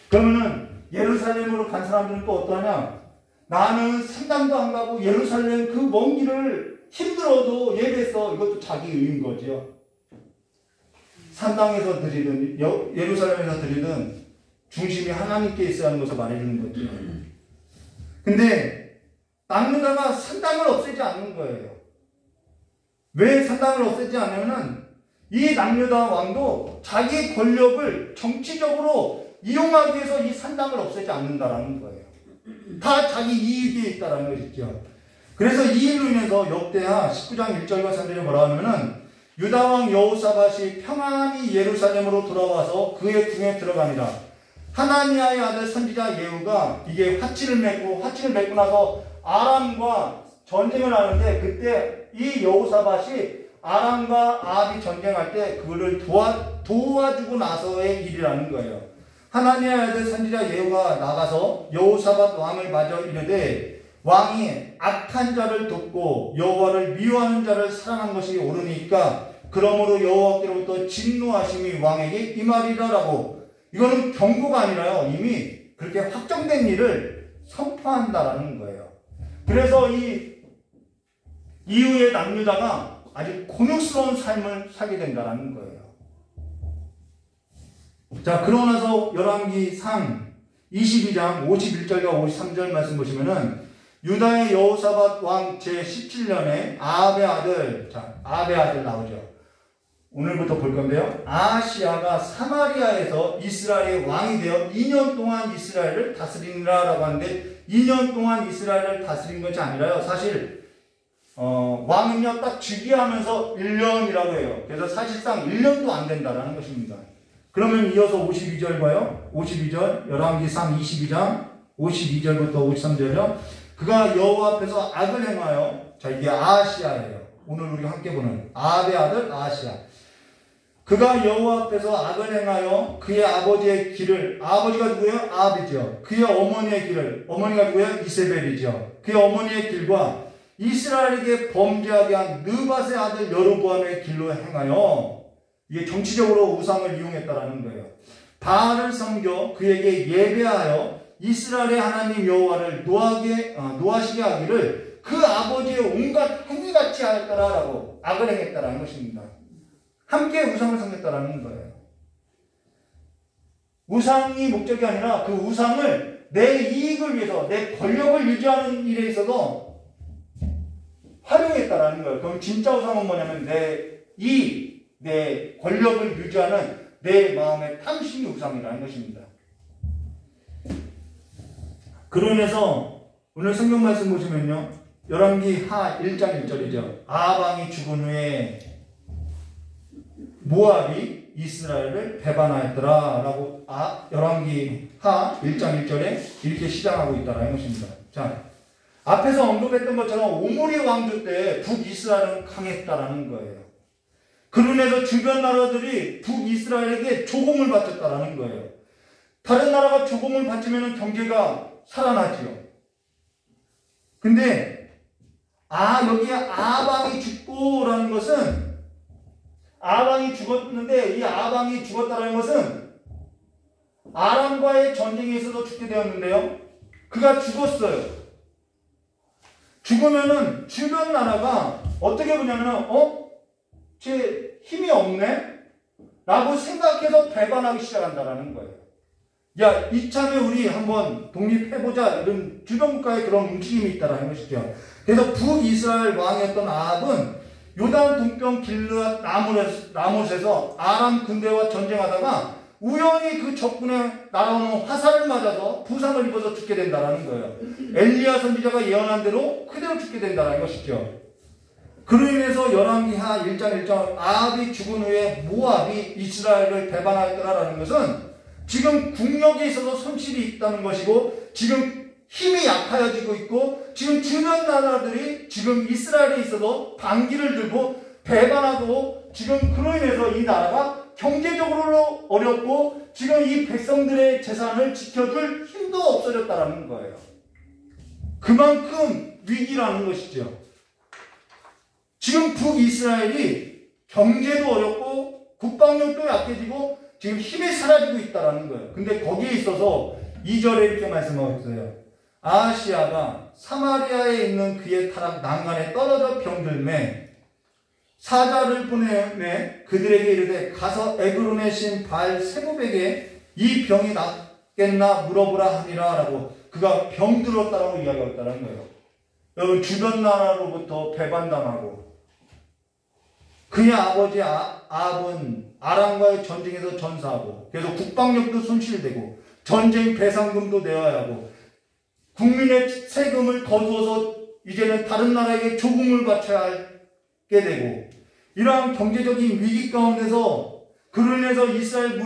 그러면은 예루살렘으로 간 사람들은 또 어떠하냐? 나는 산당도 안 가고 예루살렘 그 먼 길을 힘들어도 예배했어. 이것도 자기 의인 거죠. 산당에서 드리든 예루살렘에서 드리든 중심이 하나님께 있어야 하는 것을 말해주는 거죠. 근데 남유다가 산당을 없애지 않는 거예요. 왜 산당을 없애지 않냐면은 이 남유다 왕도 자기의 권력을 정치적으로 이용하기 위해서 이 산당을 없애지 않는다라는 거예요. 다 자기 이익에 있다라는 것이죠. 그래서 이 일로 인해서 역대하 19장 1절과 3절에 뭐라 하면은 유다왕 여호사밧이 평안히 예루살렘으로 돌아와서 그의 궁에 들어가니라. 하나니아의 아들 선지자 예후가 이게 화친을 맺고 나서 아람과 전쟁을 하는데, 그때 이 여호사밧이 아람과 아합이 전쟁할 때 그를 도와주고 나서의 일이라는 거예요. 하나니아의 아들 선지자 예후가 나가서 여호사밧 왕을 맞아 이르되 왕이 악한 자를 돕고 여호와를 미워하는 자를 사랑한 것이 옳으니까 그러므로 여호와께로부터 진노하심이 왕에게 임하리라라고. 이거는 경고가 아니라요, 이미 그렇게 확정된 일을 선포한다라는 거예요. 그래서 이 이후에 남유다가 아주 곤욕스러운 삶을 살게 된다는 거예요. 자, 그러고 나서 열왕기상 22장 51절과 53절 말씀 보시면은 유다의 여호사밧 왕 제17년에 아합의 아들 나오죠. 오늘부터 볼 건데요. 아하시야가 사마리아에서 이스라엘의 왕이 되어 2년 동안 이스라엘을 다스리니라라고 하는데, 2년 동안 이스라엘을 다스린 것이 아니라요, 사실 왕은요 딱 즉위하면서 1년이라고 해요. 그래서 사실상 1년도 안 된다라는 것입니다. 그러면 이어서 52절과요. 52절 열왕기상 22장 52절부터 53절이요. 그가 여호와 앞에서 악을 행하여, 자, 이게 아하시아예요. 오늘 우리가 함께 보는 아합의 아들 아하시아. 그가 여호와 앞에서 악을 행하여 그의 아버지의 길을, 아버지가 누구예요? 아합이죠. 그의 어머니의 길을, 어머니가 누구예요? 이세벨이죠. 그의 어머니의 길과 이스라엘에게 범죄하게 한 느밧의 아들 여로보암의 길로 행하여, 이게 정치적으로 우상을 이용했다라는 거예요. 바알을 섬겨 그에게 예배하여 이스라엘의 하나님 여호와를 노하시게 하기를 그 아버지의 온갖 행위같이 하였다라고 악을 행했다라는 것입니다. 함께 우상을 섬겼다라는 거예요. 우상이 목적이 아니라 그 우상을 내 이익을 위해서, 내 권력을 유지하는 일에 있어서 활용했다라는 거예요. 그럼 진짜 우상은 뭐냐면 내 이익, 내 권력을 유지하는 내 마음의 탐심이 우상이라는 것입니다. 그러면서 오늘 성경 말씀 보시면요, 열왕기 하 1장 1절이죠. 아방이 죽은 후에 모압이 이스라엘을 배반하였더라 라고 열왕기 하 1장 1절에 이렇게 시작하고 있다는 것입니다. 자, 앞에서 언급했던 것처럼 오므리 왕조 때 북이스라엘은 강했다라는 거예요. 그로 인해서 주변 나라들이 북이스라엘에게 조공을 바쳤다라는 거예요. 다른 나라가 조공을 바치면 경제가 살아나지요. 근데 여기에 아방이 죽고라는 것은, 아방이 죽었는데 이 아방이 죽었다는 것은 아람과의 전쟁에서도 죽게 되었는데요. 그가 죽었어요. 죽으면은 주변 나라가 어떻게 보냐면 쟤 힘이 없네? 라고 생각해서 배반하기 시작한다라는 거예요. 야, 이참에 우리 한번 독립해보자, 이런 주변 국가의 그런 움직임이 있다라는 것이죠. 그래서 북이스라엘 왕이었던 아합은 요단 동편 길르앗 라못에서 아람 군대와 전쟁하다가 우연히 그 적군에 날아오는 화살을 맞아서 부상을 입어서 죽게 된다라는 거예요. 엘리야 선지자가 예언한 대로 그대로 죽게 된다라는 것이죠. 그로 인해서 열왕기 하 1장 1절 아합이 죽은 후에 모압이 이스라엘을 배반하였더라라는 것은 지금 국력에 있어서 손실이 있다는 것이고, 지금 힘이 약해지고 있고, 지금 주변 나라들이 지금 이스라엘에 있어서 반기를 들고 배반하고, 지금 그로 인해서 이 나라가 경제적으로 어렵고, 지금 이 백성들의 재산을 지켜줄 힘도 없어졌다라는 거예요. 그만큼 위기라는 것이죠. 지금 북이스라엘이 경제도 어렵고 국방력도 약해지고 지금 힘이 사라지고 있다라는 거예요. 근데 거기에 있어서 2절에 이렇게 말씀하고 있어요. 아하시아가 사마리아에 있는 그의 타락 난간에 떨어져 병들매 사자를 보내매 그들에게 이르되 가서 에그론의 신 바알 세부백에 이 병이 낫겠나 물어보라 하니라 라고 그가 병들었다라고 이야기하고 있다는 거예요. 여러분, 주변 나라로부터 배반당하고 그의 아버지 아합은 아람과의 전쟁에서 전사하고, 그래서 국방력도 손실되고 전쟁 배상금도 내어야 하고 국민의 세금을 거두어서 이제는 다른 나라에게 조공을 바쳐야 하게 되고, 이러한 경제적인 위기 가운데서 그로 인해서 이스라엘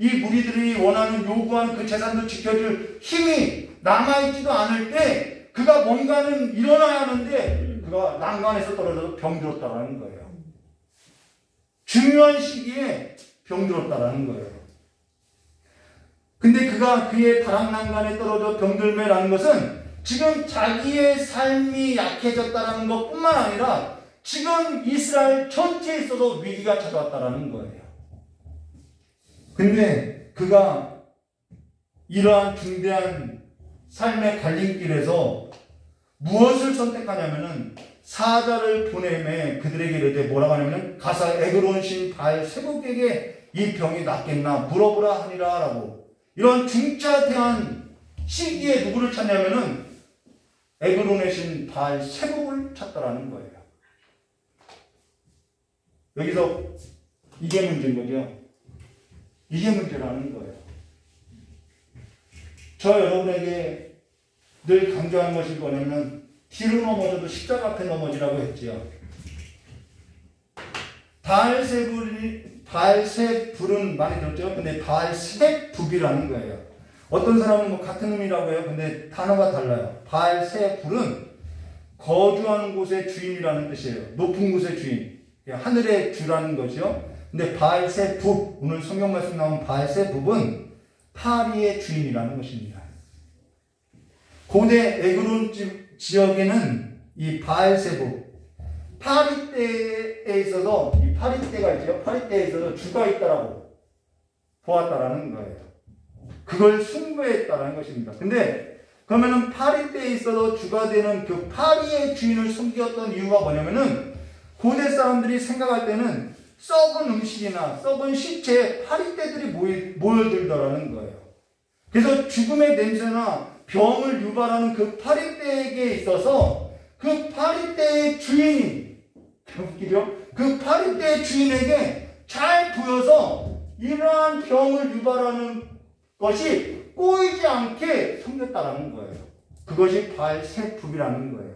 이 무리들이 원하는 요구하는 그 재산도 지켜줄 힘이 남아있지도 않을 때 그가 뭔가는 일어나야 하는데 그가 난간에서 떨어져서 병들었다라는 거예요. 중요한 시기에 병들었다라는 거예요. 근데 그가 그의 다락난간에 떨어져 병들매라는 것은 지금 자기의 삶이 약해졌다라는 것뿐만 아니라 지금 이스라엘 전체에 있어서 위기가 찾아왔다라는 거예요. 근데 그가 이러한 중대한 삶의 갈림길에서 무엇을 선택하냐면은 사자를 보내매 그들에게 이르되 뭐라고 하냐면 가서 에그론 신 바알 세부백에게 이 병이 낫겠나 물어보라 하니라 라고, 이런 중차대한 시기에 누구를 찾냐면은 에그론의 신 바알 세북을 찾더라는 거예요. 여기서 이게 문제인 거죠. 이게 문제라는 거예요. 저 여러분에게 늘 강조하는 것이 뭐냐면 뒤로 넘어져도 십자가 앞에 넘어지라고 했지요. 바알세불은 많이 들었죠. 근데 바알세불이라는 거예요. 어떤 사람은 뭐 같은 의미라고 해요. 근데 단어가 달라요. 바알세불은 거주하는 곳의 주인이라는 뜻이에요. 높은 곳의 주인. 하늘의 주라는 것이요. 근데 바알세붑, 오늘 성경 말씀 나온 바알세붑은 파리의 주인이라는 것입니다. 고대 에그론 지역에는 이 바알세붑, 파리떼에 있어서, 이 파리떼가 있죠. 파리떼에 있어서 주가 있다라고 보았다라는 거예요. 그걸 숭배했다라는 것입니다. 근데 그러면은 파리떼에 있어서 주가 되는 그 파리의 주인을 섬겼던 이유가 뭐냐면은 고대 사람들이 생각할 때는 썩은 음식이나 썩은 시체에 파리떼들이 모여들더라는 거예요. 그래서 죽음의 냄새나 병을 유발하는 그 파리떼에게 있어서 그 파리떼의 주인이, 웃기죠? 그 파리떼의 주인에게 잘 보여서 이러한 병을 유발하는 것이 꼬이지 않게 섬겼다라는 거예요. 그것이 바알세붑이라는 거예요.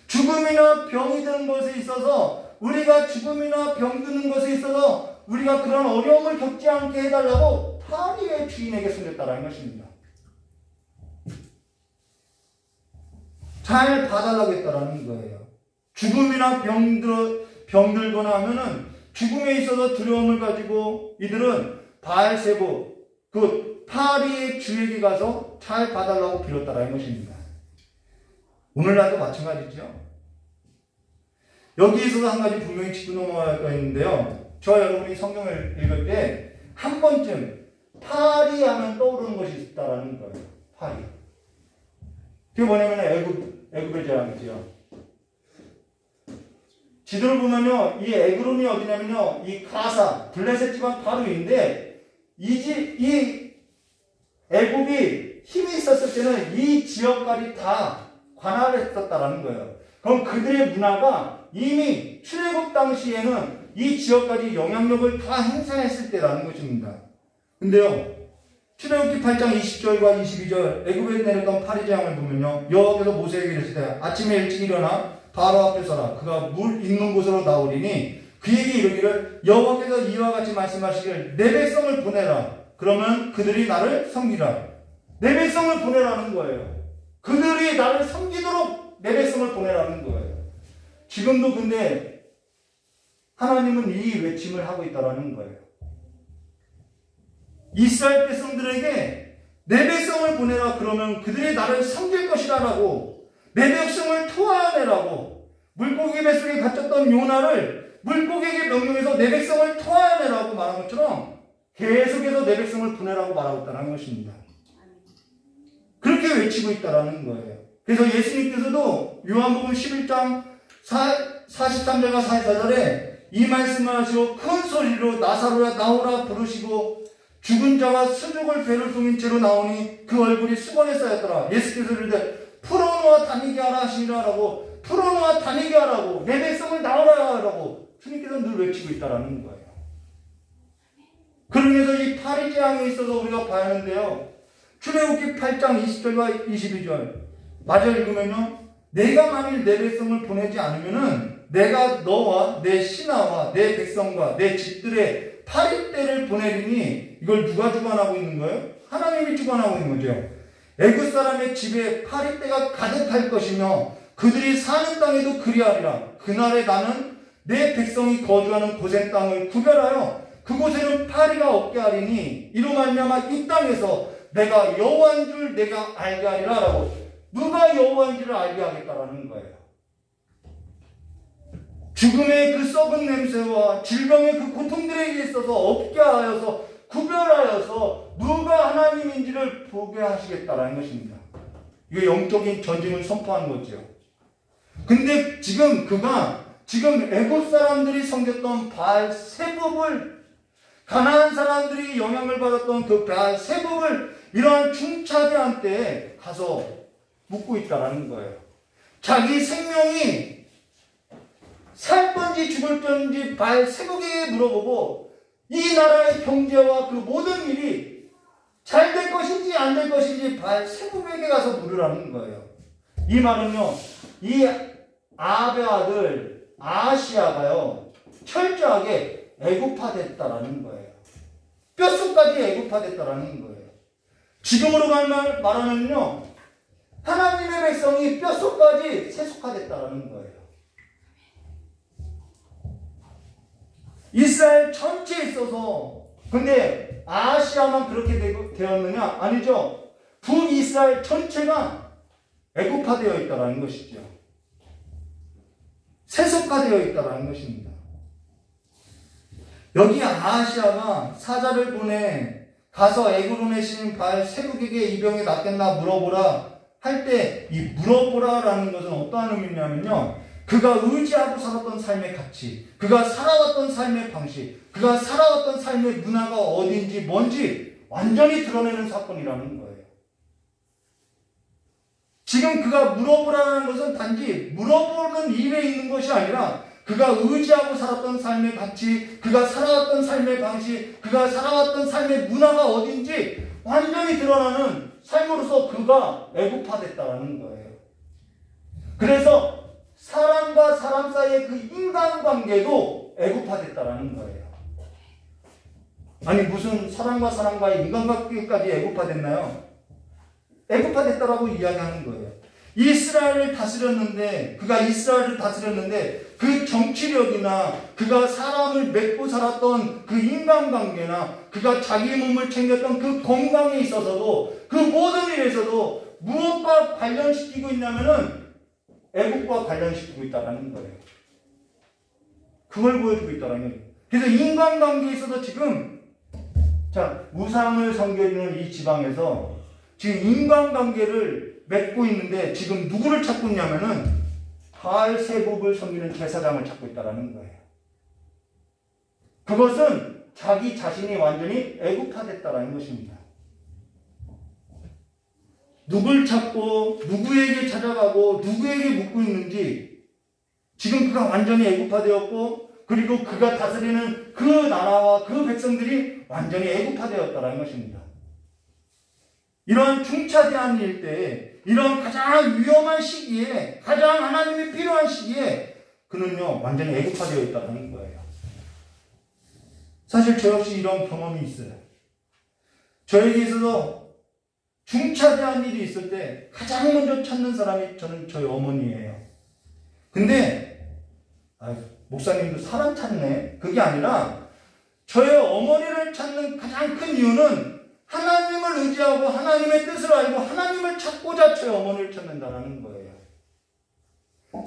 죽음이나 병이 드는 것에 있어서, 우리가 죽음이나 병 드는 것에 있어서 우리가 그런 어려움을 겪지 않게 해달라고 파리의 주인에게 섬겼다라는 것입니다. 잘 봐달라고 했다라는 거예요. 죽음이나 병 들거나 하면은 죽음에 있어서 두려움을 가지고 이들은 바알세붑, 그 파리의 주에게 가서 잘 봐달라고 빌었다라는 것입니다. 오늘날도 마찬가지죠. 여기 있어서 한 가지 분명히 짚고 넘어갈 거 있는데요. 저와 여러분이 성경을 읽을 때 한 번쯤 파리 하면 떠오르는 것이 있다라는 거예요. 파리. 그게 뭐냐면 애굽의 재앙이죠. 지도를 보면요, 이 에그론이 어디냐면요, 이 가사, 블레셋 지방 바로 위인데, 이 애굽이 힘이 있었을 때는 이 지역까지 다 관할을 했었다라는 거예요. 그럼 그들의 문화가 이미 출애굽 당시에는 이 지역까지 영향력을 다 행사했을 때라는 것입니다. 근데요, 출애굽기 8장 20절과 22절 애굽에 내렸던 파리 재앙을 보면요, 여호와께서 모세에게 이르실 때 아침에 일찍 일어나 바로 앞에 서라. 그가 물 있는 곳으로 나오리니 그에게 이르기를 여호와께서 이와 같이 말씀하시길 내 백성을 보내라. 그러면 그들이 나를 섬기라. 내 백성을 보내라는 거예요. 그들이 나를 섬기도록 내 백성을 보내라는 거예요. 지금도 근데 하나님은 이 외침을 하고 있다라는 거예요. 이스라엘 백성들에게 내 백성을 보내라. 그러면 그들이 나를 섬길 것이다 라고, 내 백성을 토하여내라고, 물고기 뱃속에 갇혔던 요나를 물고기에게 명령해서 내 백성을 토하여내라고 말한 것처럼 계속해서 내 백성을 보내라고 말하고 있다는 것입니다. 그렇게 외치고 있다는 거예요. 그래서 예수님께서도 요한복음 11장 43절과 44절에 이 말씀을 하시고 큰 소리로 나사로야 나오라 부르시고 죽은 자와 수족을 배를 둥인 채로 나오니 그 얼굴이 수건에 쌓였더라. 예수께서 이르되 풀어놓아 다니게 하라 하시니라라고, 풀어놓아 다니게 하라고, 내 백성을 나오라 하라고 주님께서 늘 외치고 있다라는 거예요. 그러면서 이 파리 재앙에 있어서 우리가 봐야 하는데요, 출애굽기 8장 20절과 22절 마저 읽으면요, 내가 만일 내 백성을 보내지 않으면은 내가 너와 내 신하와 내 백성과 내 집들의 파리떼를 보내리니, 이걸 누가 주관하고 있는 거예요? 하나님이 주관하고 있는 거죠. 애굽 사람의 집에 파리떼가 가득할 것이며 그들이 사는 땅에도 그리하리라. 그날에 나는 내 백성이 거주하는 고센 땅을 구별하여 그곳에는 파리가 없게 하리니 이로 말미암아 이 땅에서 내가 여호와인 줄 내가 알게 하리라 라고, 누가 여호와인 줄을 알게 하겠다라는 거예요. 죽음의 그 썩은 냄새와 질병의 그 고통들에 있어서 없게 하여서 구별하여서 누가 하나님인지를 보게 하시겠다라는 것입니다. 이게 영적인 전쟁을 선포하는 거죠. 근데 지금 애굽 사람들이 섬겼던 바알세붑을, 가나안 사람들이 영향을 받았던 그 바알세붑을 이러한 중차대한 때에 가서 묻고 있다라는 거예요. 자기 생명이 살 건지 죽을 건지 바알세붑에게 물어보고 이 나라의 경제와 그 모든 일이 잘 될 것인지 안 될 것인지 바알세붑에게 가서 물으라는 거예요. 이 말은요, 이 아합의 아들 아하시야가요 철저하게 애굽화됐다라는 거예요. 뼛속까지 애굽화됐다라는 거예요. 지금으로 말하면요, 하나님의 백성이 뼛속까지 세속화됐다라는 거예요. 이스라엘 전체에 있어서, 근데 아시아만 그렇게 되었느냐? 아니죠. 북이스라엘 전체가 애국화되어 있다는 것이죠. 세속화되어 있다는 것입니다. 여기 아시아가 사자를 보내 가서 애굽으로 내신 바알 세국에게 이 병이 낫겠나 물어보라 할 때, 이 물어보라라는 것은 어떠한 의미냐면요, 그가 의지하고 살았던 삶의 가치, 그가 살아왔던 삶의 방식, 그가 살아왔던 삶의 문화가 어딘지 뭔지 완전히 드러내는 사건이라는 거예요. 지금 그가 물어보라는 것은 단지 물어보는 일에 있는 것이 아니라 그가 의지하고 살았던 삶의 가치, 그가 살아왔던 삶의 방식, 그가 살아왔던 삶의 문화가 어딘지 완전히 드러나는 삶으로서 그가 애국화됐다는 거예요. 그래서 사람과 사람 사이의 그 인간관계도 애국화됐다는 거예요. 아니, 무슨 사람과 사람과의 인간관계까지 애국화됐나요? 애국화됐다라고 이야기하는 거예요. 이스라엘을 다스렸는데, 그가 이스라엘을 다스렸는데 그 정치력이나 그가 사람을 맺고 살았던 그 인간관계나 그가 자기 몸을 챙겼던 그 건강에 있어서도, 그 모든 일에서도 무엇과 관련시키고 있냐면은 애국과 관련시키고 있다는 거예요. 그걸 보여주고 있다는 거예요. 그래서 인간관계에 있어서 지금, 우상을 섬기는 이 지방에서 지금 인간관계를 맺고 있는데 지금 누구를 찾고 있냐면은 바알 세복을 섬기는 제사장을 찾고 있다는 거예요. 그것은 자기 자신이 완전히 애국화됐다는 것입니다. 누굴 찾고 누구에게 찾아가고 누구에게 묻고 있는지 지금 그가 완전히 애국화되었고, 그리고 그가 다스리는 그 나라와 그 백성들이 완전히 애국화되었다는 것입니다. 이런 중차대한 일 때, 이런 가장 위험한 시기에, 가장 하나님이 필요한 시기에 그는요 완전히 애국화되어 있다는 거예요. 사실 저 역시 이런 경험이 있어요. 저에게 있어서 중차대한 일이 있을 때 가장 먼저 찾는 사람이 저는 저희 어머니예요. 근데 목사님도 사람 찾네? 그게 아니라 저희 어머니를 찾는 가장 큰 이유는 하나님을 의지하고 하나님의 뜻을 알고 하나님을 찾고자 저희 어머니를 찾는다는 거예요.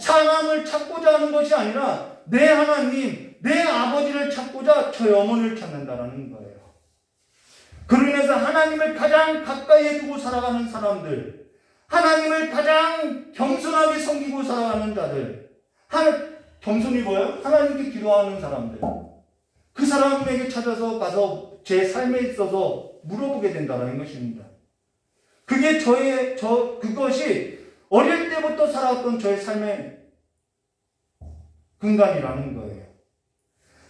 사람을 찾고자 하는 것이 아니라 내 하나님, 내 아버지를 찾고자 저희 어머니를 찾는다는 거예요. 그로 인해서 하나님을 가장 가까이에 두고 살아가는 사람들, 하나님을 가장 겸손하게 섬기고 살아가는 자들, 겸손이 뭐예요? 하나님께 기도하는 사람들, 그 사람에게 찾아서 가서 제 삶에 있어서 물어보게 된다는 것입니다. 그게 그것이 어릴 때부터 살아왔던 저의 삶의 근간이라는 거예요.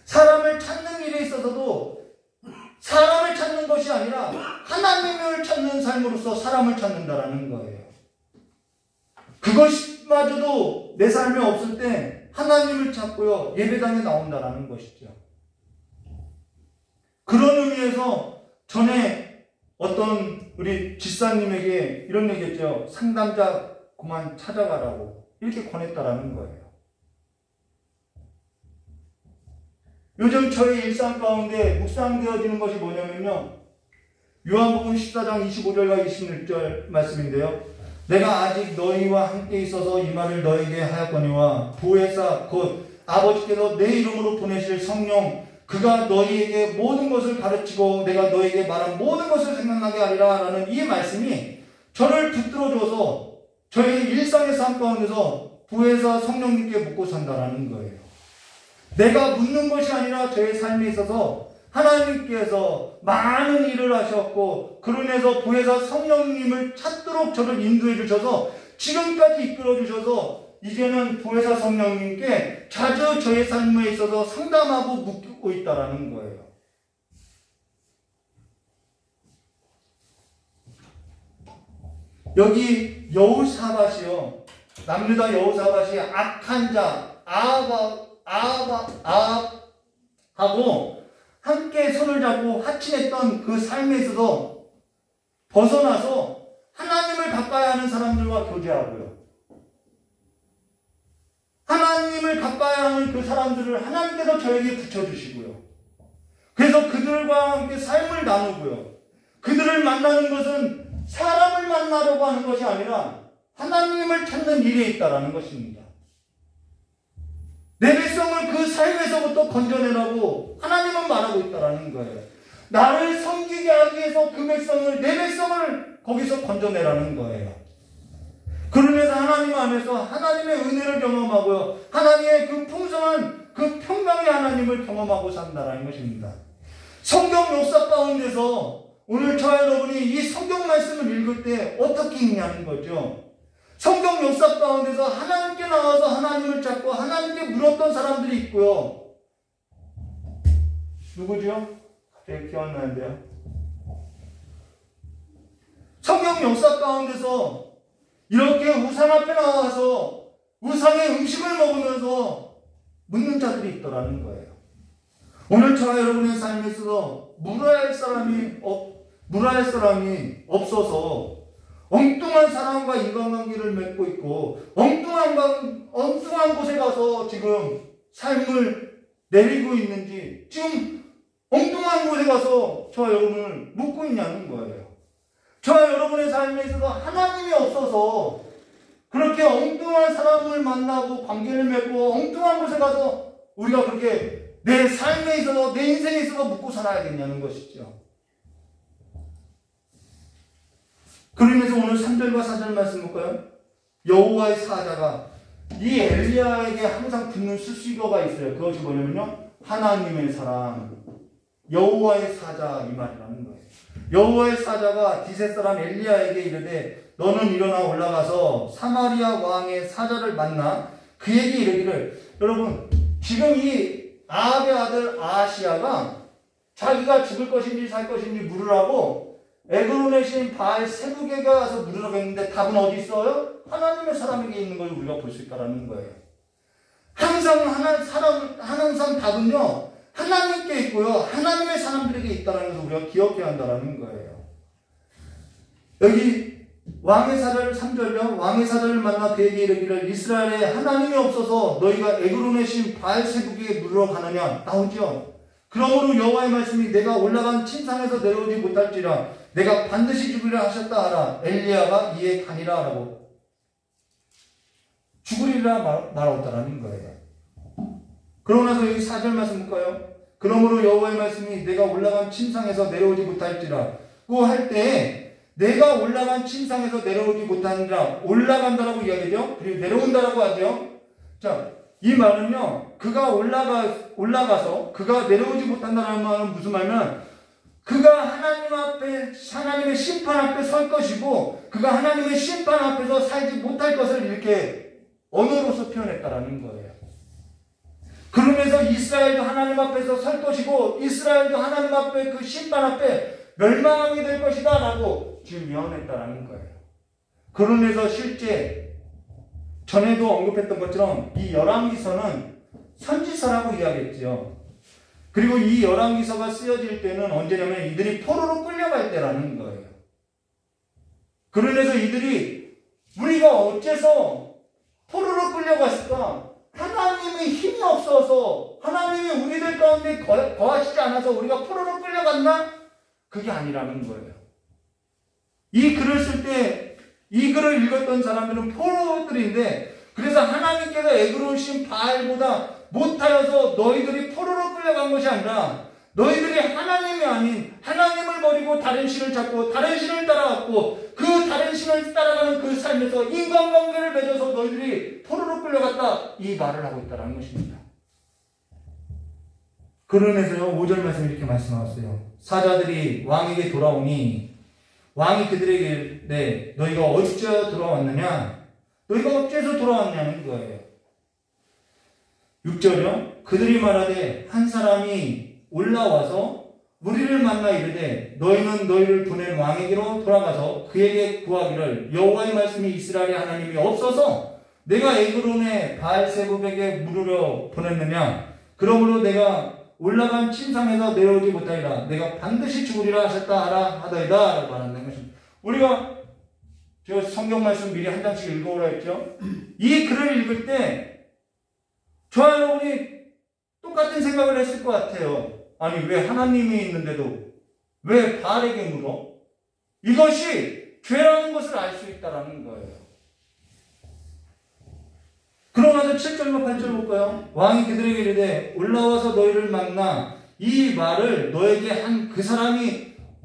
사람을 찾는 일에 있어서도 사람을 찾는 것이 아니라 하나님을 찾는 삶으로서 사람을 찾는다는 거예요. 그것마저도 내 삶에 없을 때 하나님을 찾고요, 예배당에 나온다는 것이죠. 그런 의미에서 전에 어떤 우리 집사님에게 이런 얘기했죠. 상담자 그만 찾아가라고 이렇게 권했다라는 거예요. 요즘 저희 일상 가운데 묵상되어지는 것이 뭐냐면요, 요한복음 14장 25절과 26절 말씀인데요. 내가 아직 너희와 함께 있어서 이 말을 너희에게 하였거니와 보혜사 곧 아버지께서 내 이름으로 보내실 성령 그가 너희에게 모든 것을 가르치고 내가 너희에게 말한 모든 것을 생각나게 하리라 라는 이 말씀이 저를 붙들어줘서 저희 일상의 삶 가운데서 보혜사 성령님께 묻고 산다라는 거예요. 내가 묻는 것이 아니라 저의 삶에 있어서 하나님께서 많은 일을 하셨고 그로 인해서 보혜사 성령님을 찾도록 저를 인도해 주셔서 지금까지 이끌어 주셔서 이제는 보혜사 성령님께 자주 저의 삶에 있어서 상담하고 묻고 있다라는 거예요. 여기 여호사밧이요, 남유다 여호사밧이 악한 자 아합하고 함께 손을 잡고 하친했던 그 삶에 있어서 벗어나서 하나님 하나님을 가까이 하는 사람들과 교제하고요. 하나님을 가까이 하는 그 사람들을 하나님께서 저에게 붙여주시고요. 그래서 그들과 함께 삶을 나누고요. 그들을 만나는 것은 사람을 만나려고 하는 것이 아니라 하나님을 찾는 일에 있다라는 것입니다. 내 백성을 그 삶에서부터 건져내라고 하나님은 말하고 있다라는 거예요. 나를 섬기게 하기 위해서 그 백성을, 내 백성을 거기서 건져내라는 거예요. 그러면서 하나님 안에서 하나님의 은혜를 경험하고요. 하나님의 그 풍성한 그 평강의 하나님을 경험하고 산다라는 것입니다. 성경 역사 가운데서 오늘 저와 여러분이 이 성경 말씀을 읽을 때 어떻게 읽냐는 거죠. 성경 역사 가운데서 하나님께 나와서 하나님을 찾고 하나님께 물었던 사람들이 있고요. 누구죠? 갑자기 기억나는데요. 성경 역사 가운데서 이렇게 우상 앞에 나와서 우상의 음식을 먹으면서 묻는 자들이 있더라는 거예요. 오늘 저와 여러분의 삶에 있어서 물어야 할 사람이 없어서 엉뚱한 사람과 인간관계를 맺고 있고 엉뚱한 곳에 가서 지금 삶을 내리고 있는지, 지금 엉뚱한 곳에 가서 저와 여러분을 묻고 있냐는 거예요. 저와 여러분의 삶에 있어서 하나님이 없어서 그렇게 엉뚱한 사람을 만나고 관계를 맺고 엉뚱한 곳에 가서 우리가 그렇게 내 삶에 있어서, 내 인생에 있어서 묻고 살아야겠냐는 것이죠. 그러면서 오늘 3절과 4절 말씀 볼까요? 여호와의 사자가 이 엘리야에게 항상 붙는 수식어가 있어요. 그것이 뭐냐면요, 하나님의 사람, 여호와의 사자, 이 말이라는 거예요. 여호와의 사자가 디셋 사람 엘리야에게 이르되 너는 일어나 올라가서 사마리아 왕의 사자를 만나 그에게 이르기를. 여러분, 지금 이 아합의 아들 아하시야가 자기가 죽을 것인지 살 것인지 물으라고 에그론의 신 바알 세부게가 가서 물으라고 했는데 답은 어디 있어요? 하나님의 사람에게 있는 걸 우리가 볼 수 있다는 거예요. 항상 답은요, 하나님께 있고요, 하나님의 사람들에게 있다는 것을 우리가 기억해야 한다는 거예요. 여기 왕의 사자를 3절요, 왕의 사자를 만나 그에게 이르기를 이스라엘에 하나님이 없어서 너희가 에그론의 신 바알 세부게에게 물으러 가느냐, 나오죠. 그러므로 여호와의 말씀이 내가 올라간 침상에서 내려오지 못할지라 내가 반드시 죽으리라 하셨다 하라. 엘리야가 이에 가니라 라고 죽으리라 말하었다라는 거예요. 그러고 나서 여기 4절 말씀 볼까요? 그러므로 여호와의 말씀이 내가 올라간 침상에서 내려오지 못할지라 고 할 때 내가 올라간 침상에서 내려오지 못하니라, 올라간다라고 이야기죠. 그리고 내려온다라고 하죠. 자, 이 말은요, 그가 올라가서 그가 내려오지 못한다는 말은 무슨 말이냐면 그가 하나님 앞에, 하나님의 심판 앞에 설 것이고 그가 하나님의 심판 앞에서 살지 못할 것을 이렇게 언어로서 표현했다라는 거예요. 그러면서 이스라엘도 하나님 앞에서 설 것이고 이스라엘도 하나님 앞에 그 심판 앞에 멸망하게 될 것이다 라고 지금 예언했다라는 거예요. 그러면서 실제 전에도 언급했던 것처럼 이 열왕기서는 선지서라고 이야기했죠. 그리고 이 열왕기서가 쓰여질 때는 언제냐면 이들이 포로로 끌려갈 때라는 거예요. 그러면서 이들이 우리가 어째서 포로로 끌려갔을까? 하나님의 힘이 없어서, 하나님이 우리들 가운데 거하시지 않아서 우리가 포로로 끌려갔나? 그게 아니라는 거예요. 이 글을 쓸 때, 이 글을 읽었던 사람들은 포로들인데, 그래서 하나님께서 에그론 신 바알보다 못하여서 너희들이 포로로 끌려간 것이 아니라 너희들이 하나님이 아닌 하나님을 버리고 다른 신을 찾고 다른 신을 따라갔고 그 다른 신을 따라가는 그 삶에서 인간관계를 맺어서 너희들이 포로로 끌려갔다, 이 말을 하고 있다는 것입니다. 그러면서요 5절 말씀 이렇게 말씀하셨어요. 사자들이 왕에게 돌아오니 왕이 그들에게 네, 너희가 어찌하여 돌아왔느냐, 너희가 어째서 돌아왔냐는 거예요. 6절이요. 그들이 말하되 한 사람이 올라와서 우리를 만나 이르되 너희는 너희를 보낸 왕에게로 돌아가서 그에게 구하기를 여호와의 말씀이 이스라엘의 하나님이 없어서 내가 에그론의 바알세불에게 물으려 보냈느냐. 그러므로 내가 올라간 침상에서 내려오지 못하리라. 내가 반드시 죽으리라 하셨다 하라 하더이다 라고 말한다는 것입니다. 우리가 저 성경 말씀 미리 한 장씩 읽어오라 했죠. 이 글을 읽을 때 저와 여러분이 똑같은 생각을 했을 것 같아요. 아니 왜 하나님이 있는데도 왜 바알에게 물어? 이것이 죄라는 것을 알 수 있다는 거예요. 그러고 나서 7절과 8절 볼까요? 왕이 그들에게 이르되 올라와서 너희를 만나 이 말을 너에게 한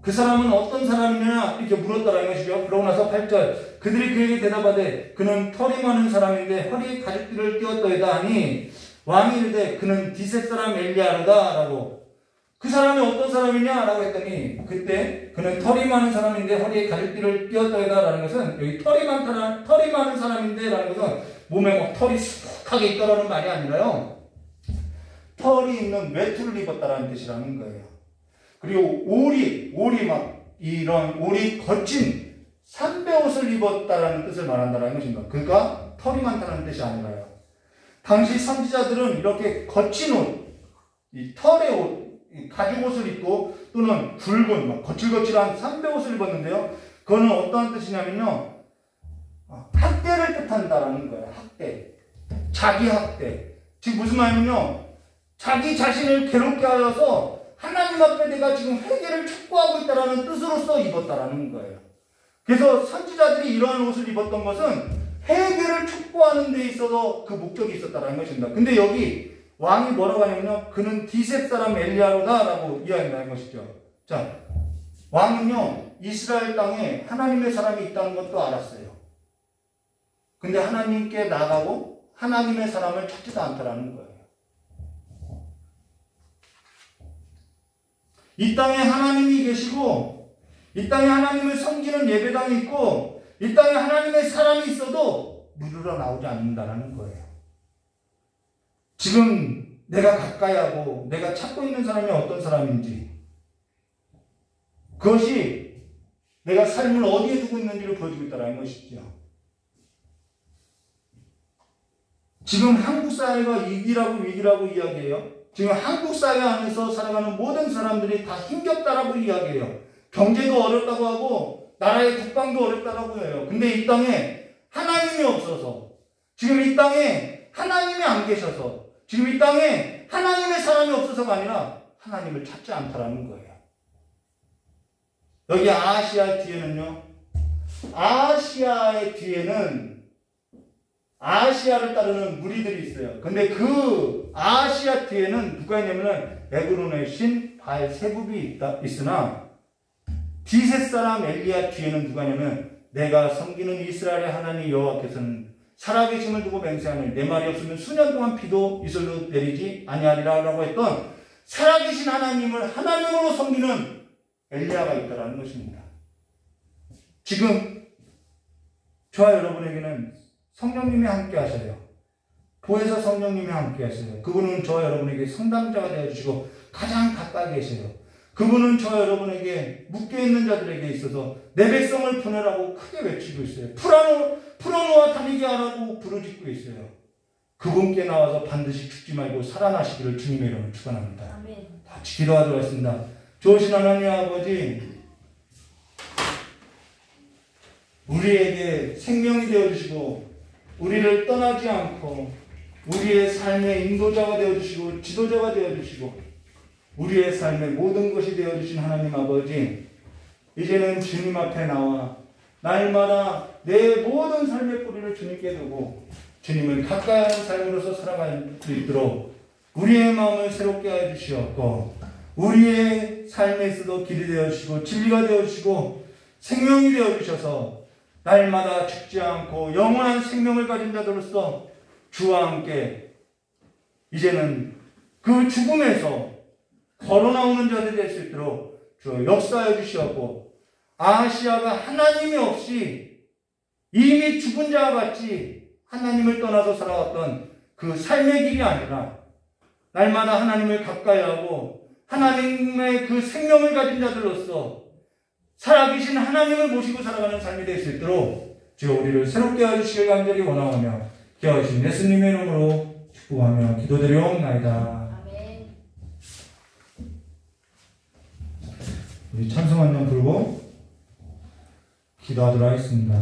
그 사람은 어떤 사람이냐 이렇게 물었다라는 것이죠. 그러고 나서 8절 그들이 그에게 대답하되 그는 털이 많은 사람인데 허리에 가죽띠를 띄었더이다 하니 왕이 이르되 그는 디셋 사람 엘리야로다 라고. 그 사람이 어떤 사람이냐 라고 했더니 그때 그는 털이 많은 사람인데 허리에 가죽띠를 띄었더이다 라는 것은 여기 털이 많은 사람인데 라는 것은 몸에 막 털이 수북하게 있다라는 말이 아니라요, 털이 있는 외투를 입었다라는 뜻이라는 거예요. 그리고 올이 막 이런 올이 거친 삼배옷을 입었다라는 뜻을 말한다라는 것입니다. 그러니까 털이 많다는 뜻이 아니라요. 당시 선지자들은 이렇게 거친 옷, 이 털의 옷, 이 가죽 옷을 입고 또는 굵은 막 거칠거칠한 삼배옷을 입었는데요. 그거는 어떠한 뜻이냐면요, 학대를 뜻한다라는 거예요. 학대, 자기 학대. 즉 무슨 말이냐면요, 자기 자신을 괴롭게 하여서 하나님 앞에 내가 지금 회개를 촉구하고 있다라는 뜻으로서 입었다라는 거예요. 그래서 선지자들이 이러한 옷을 입었던 것은 회개를 촉구하는 데 있어서 그 목적이 있었다라는 것입니다. 근데 여기 왕이 뭐라고 하냐면요, 그는 디셋 사람 엘리야로다 라고 이야기한다는 것이죠. 자, 왕은요 이스라엘 땅에 하나님의 사람이 있다는 것도 알았어요. 근데 하나님께 나가고 하나님의 사람을 찾지도 않더라는 거예요. 이 땅에 하나님이 계시고 이 땅에 하나님을 섬기는 예배당이 있고 이 땅에 하나님의 사람이 있어도 물으러 나오지 않는다는 거예요. 지금 내가 가까이 하고 내가 찾고 있는 사람이 어떤 사람인지, 그것이 내가 삶을 어디에 두고 있는지를 보여주고 있다는 것이죠. 지금 한국 사회가 위기라고 이야기해요. 지금 한국 사회 안에서 살아가는 모든 사람들이 다 힘겹다라고 이야기해요. 경제도 어렵다고 하고 나라의 국방도 어렵다라고 해요. 근데 이 땅에 하나님이 없어서, 지금 이 땅에 하나님이 안 계셔서, 지금 이 땅에 하나님의 사람이 없어서가 아니라 하나님을 찾지 않다라는 거예요. 여기 아시아 뒤에는요, 아시아의 뒤에는 아시아를 따르는 무리들이 있어요. 근데 그 아시아 뒤에는 누가 있냐면은 에그론의 신 바알세붑이 있으나 디셋 사람 엘리야 뒤에는 누가 있냐면 내가 섬기는 이스라엘의 하나님 여호와께서는 살아계심을 두고 맹세하니 내 말이 없으면 수년 동안 비도 이슬로 내리지 아니하리라 라고 했던 살아계신 하나님을 하나님으로 섬기는 엘리야가 있다라는 것입니다. 지금 저와 여러분에게는 성령님이 함께 하셔요. 보혜사 성령님이 함께 하셔요. 그분은 저와 여러분에게 상담자가 되어주시고 가장 가까이 계세요. 그분은 저와 여러분에게 묶여있는 자들에게 있어서 내 백성을 보내라고 크게 외치고 있어요. 풀어놓아 다니게 하라고 부르짖고 있어요. 그분께 나와서 반드시 죽지 말고 살아나시기를 주님의 이름으로 축원합니다. 아멘. 같이 기도하도록 하겠습니다. 좋으신 하나님 아버지, 우리에게 생명이 되어주시고 우리를 떠나지 않고 우리의 삶의 인도자가 되어주시고 지도자가 되어주시고 우리의 삶의 모든 것이 되어주신 하나님 아버지, 이제는 주님 앞에 나와 날마다 내 모든 삶의 뿌리를 주님께 두고 주님을 가까이 하는 삶으로서 살아갈 수 있도록 우리의 마음을 새롭게 해주시옵고 우리의 삶에 있어도 길이 되어주시고 진리가 되어주시고 생명이 되어주셔서 날마다 죽지 않고 영원한 생명을 가진 자들로서 주와 함께 이제는 그 죽음에서 걸어나오는 자들이 될 수 있도록 주 역사해 주시옵고, 아시아가 하나님이 없이 이미 죽은 자와 같이 하나님을 떠나서 살아왔던 그 삶의 길이 아니라 날마다 하나님을 가까이 하고 하나님의 그 생명을 가진 자들로서 살아계신 하나님을 모시고 살아가는 삶이 될 수 있도록 주여 우리를 새롭게 해주시길 간절히 원하오며 기도하신 예수님의 이름으로 축복하며 기도드리옵나이다. 아멘. 우리 찬송 한 번 부르고 기도하도록 하겠습니다.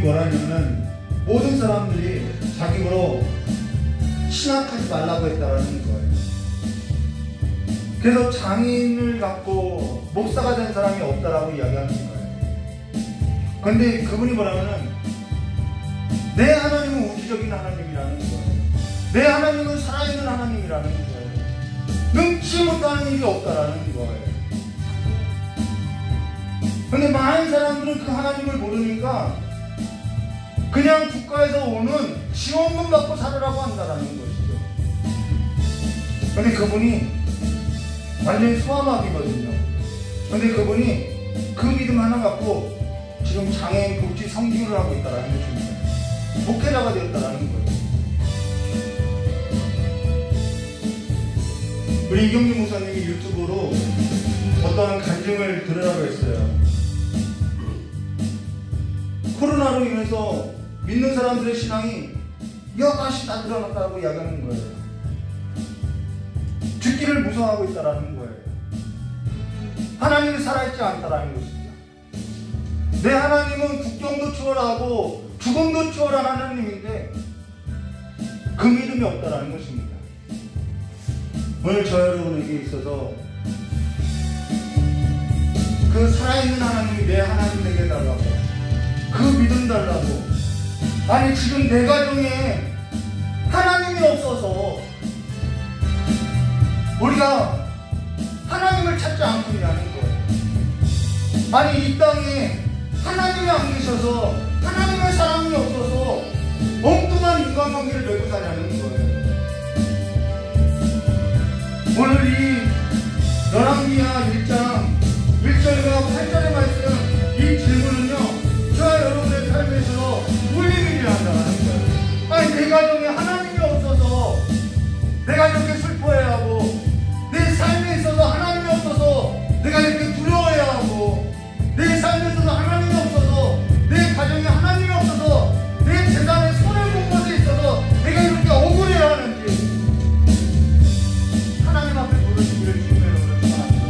뭐라냐면 모든 사람들이 자기로 신학하지 말라고 했다라는 거예요. 그래서 장인을 갖고 목사가 된 사람이 없다라고 이야기하는 거예요. 그런데 그분이 뭐라면은 내 하나님은 우주적인 하나님이라는 거예요. 내 하나님은 살아있는 하나님이라는 거예요. 능치 못하는 일이 없다라는 거예요. 근데 많은 사람들은 그 하나님을 모르니까 그냥 국가에서 오는 지원금 받고 살으라고 한다라는 것이죠. 근데 그분이 완전히 소아마비거든요. 근데 그분이 그 믿음 하나 갖고 지금 장애인 복지 성기를 하고 있다라는 것입니다. 목회자가 되었다라는 거예요. 우리 이경규 목사님이 유튜브로 어떤 간증을 들으라고 했어요. 코로나로 인해서 믿는 사람들의 신앙이 여다시 다 드러났다고 이야기하는 거예요. 죽기를 무서워하고 있다라는 거예요. 하나님이 살아있지 않다라는 것입니다. 내 하나님은 국경도 추월하고 죽음도 추월한 하나님인데 그 믿음이 없다라는 것입니다. 오늘 저 여러분에게 있어서 그 살아있는 하나님이 내 하나님에게 달라고, 그 믿음 달라고. 아니 지금 내 가정에 하나님이 없어서 우리가 하나님을 찾지 않고 있냐는 거예요. 아니 이 땅에 하나님이 안 계셔서 하나님의 사랑이 없어서 엉뚱한 인간관계를 맺고 사냐는 거예요. 오늘 이 열왕기하 1장 1절과 8절의 말씀, 이 질문은요 저와 여러분의 삶에서 울림이 일어난다는 거예요. 아니 내 가정에 하나님이 없어서 내가 이렇게 슬퍼해야 하고, 내 삶에 있어서 하나님이 없어서 내가 이렇게 두려워해야 하고, 내 삶에 있어서 하나님이 없어서, 내 가정에 하나님이 없어서, 내 재산에 손을 본 것에 있어서 내가 이렇게 억울해야 하는지 하나님 앞에 부르시기를 주님의 이름으로 축원합니다.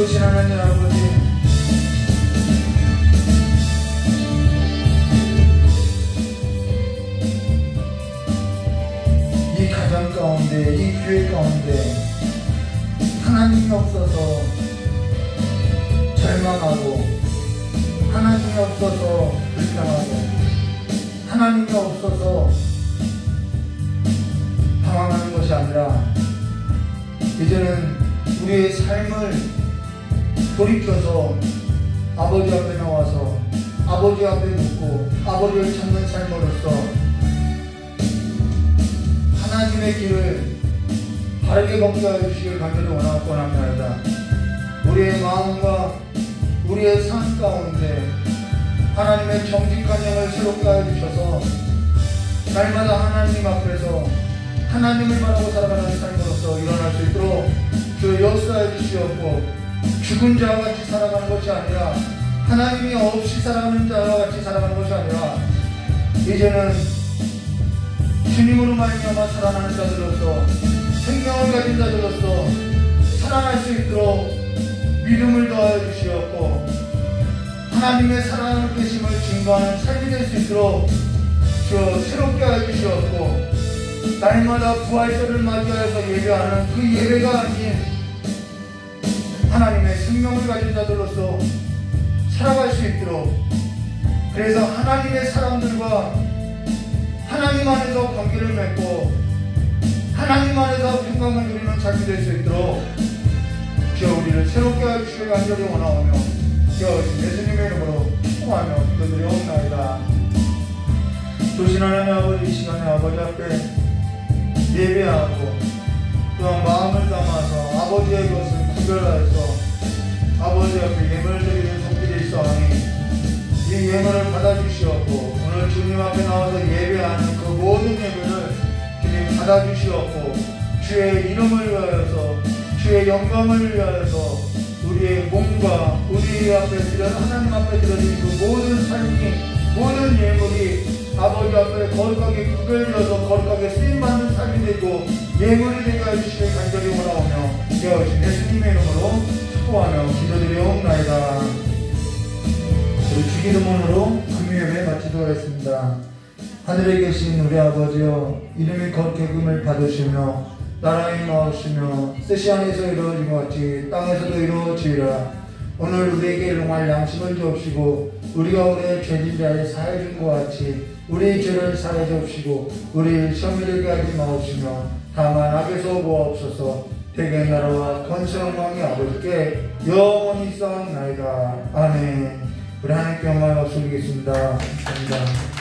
좋으신 하나님 아버지, 이 가정 가운데, 이 교회 가운데 하나님이 없어서 절망하고, 하나님이 없어서 불평하고, 하나님이 없어서 방황하는 것이 아니라 이제는 우리의 삶을 돌이켜서 아버지 앞에 나와서 아버지 앞에 묻고 아버지를 찾는 삶으로서 하나님의 길을 바르게 걷게 해주시길 간절히 원합니다. 우리의 마음과 우리의 삶 가운데 하나님의 정직한 영을 새롭게 해주셔서 날마다 하나님 앞에서 하나님을 바라고 살아가는 삶으로서 일어날 수 있도록 주 역사해 주시옵고, 죽은 자와 같이 살아가는 것이 아니라 하나님이 없이 살아가는 자와 같이 살아가는 것이 아니라 이제는 주님으로 말미암아 살아나는 자들로서, 생명을 가진 자들로서 살아날 수 있도록 믿음을 더하여 주시옵고, 하나님의 사랑을 계심을 증거하는 삶이 될 수 있도록 주 새롭게 하여 주시옵고, 날마다 부활절을 맞이하여서 예배하는 그 예배가 아닌 하나님의 생명을 가진 자들로서 살아갈 수 있도록, 그래서 하나님의 사람들과 하나님 안에서 관계를 맺고 하나님 안에서 평강을 누리는 삶이 될 수 있도록 주여 우리를 새롭게 하시길 간절히 원하오며 주여 예수님의 이름으로 축복하며 기도드리옵나이다. 조신 하나님 아버지, 이 시간에 아버지 앞에 예배하고 또한 마음을 담아서 아버지의 것을 구별하여서 아버지 앞에 예물을 드리는 손길이 있어하니 이 예물을 받아주시옵고, 오늘 주님 앞에 나와서 예배하는 그 모든 예물을 주님 받아주시옵고, 주의 이름을 위하여서 주의 영광을 위하여서 우리의 몸과 우리 앞에 하나님 앞에 드려진 그 모든 삶이, 모든 예물이 아버지 앞에 거룩하게 구별되어서 거룩하게 쓰임받는 삶이 되고 예물이 되게 해주시길 간절히 원하오며 되어주신 예수님의 이름으로 축복하며 기도드리옵나이다. 우리 주기도문으로 금요예배 마치도록 하겠습니다. 하늘에 계신 우리 아버지여, 이름이 거룩히 여김을 받으시며 나라의 임하옵시며 뜻이 하늘에서 이루어진 것 같이 땅에서도 이루어지리라. 오늘 우리에게 일용할 양식을 주옵시고 우리가 우리의 죄진 자를 사하여 준 것 같이 우리 죄를 사하여 주옵시고 우리 시험에 들게 하지 마옵시며 다만 악에서 구하옵소서. 대개 나라와 권세 영광이 아버지께 영원히 쌓옵나이다. 아멘. 우리 하나님께 영광을 올리겠습니다. 감사합니다.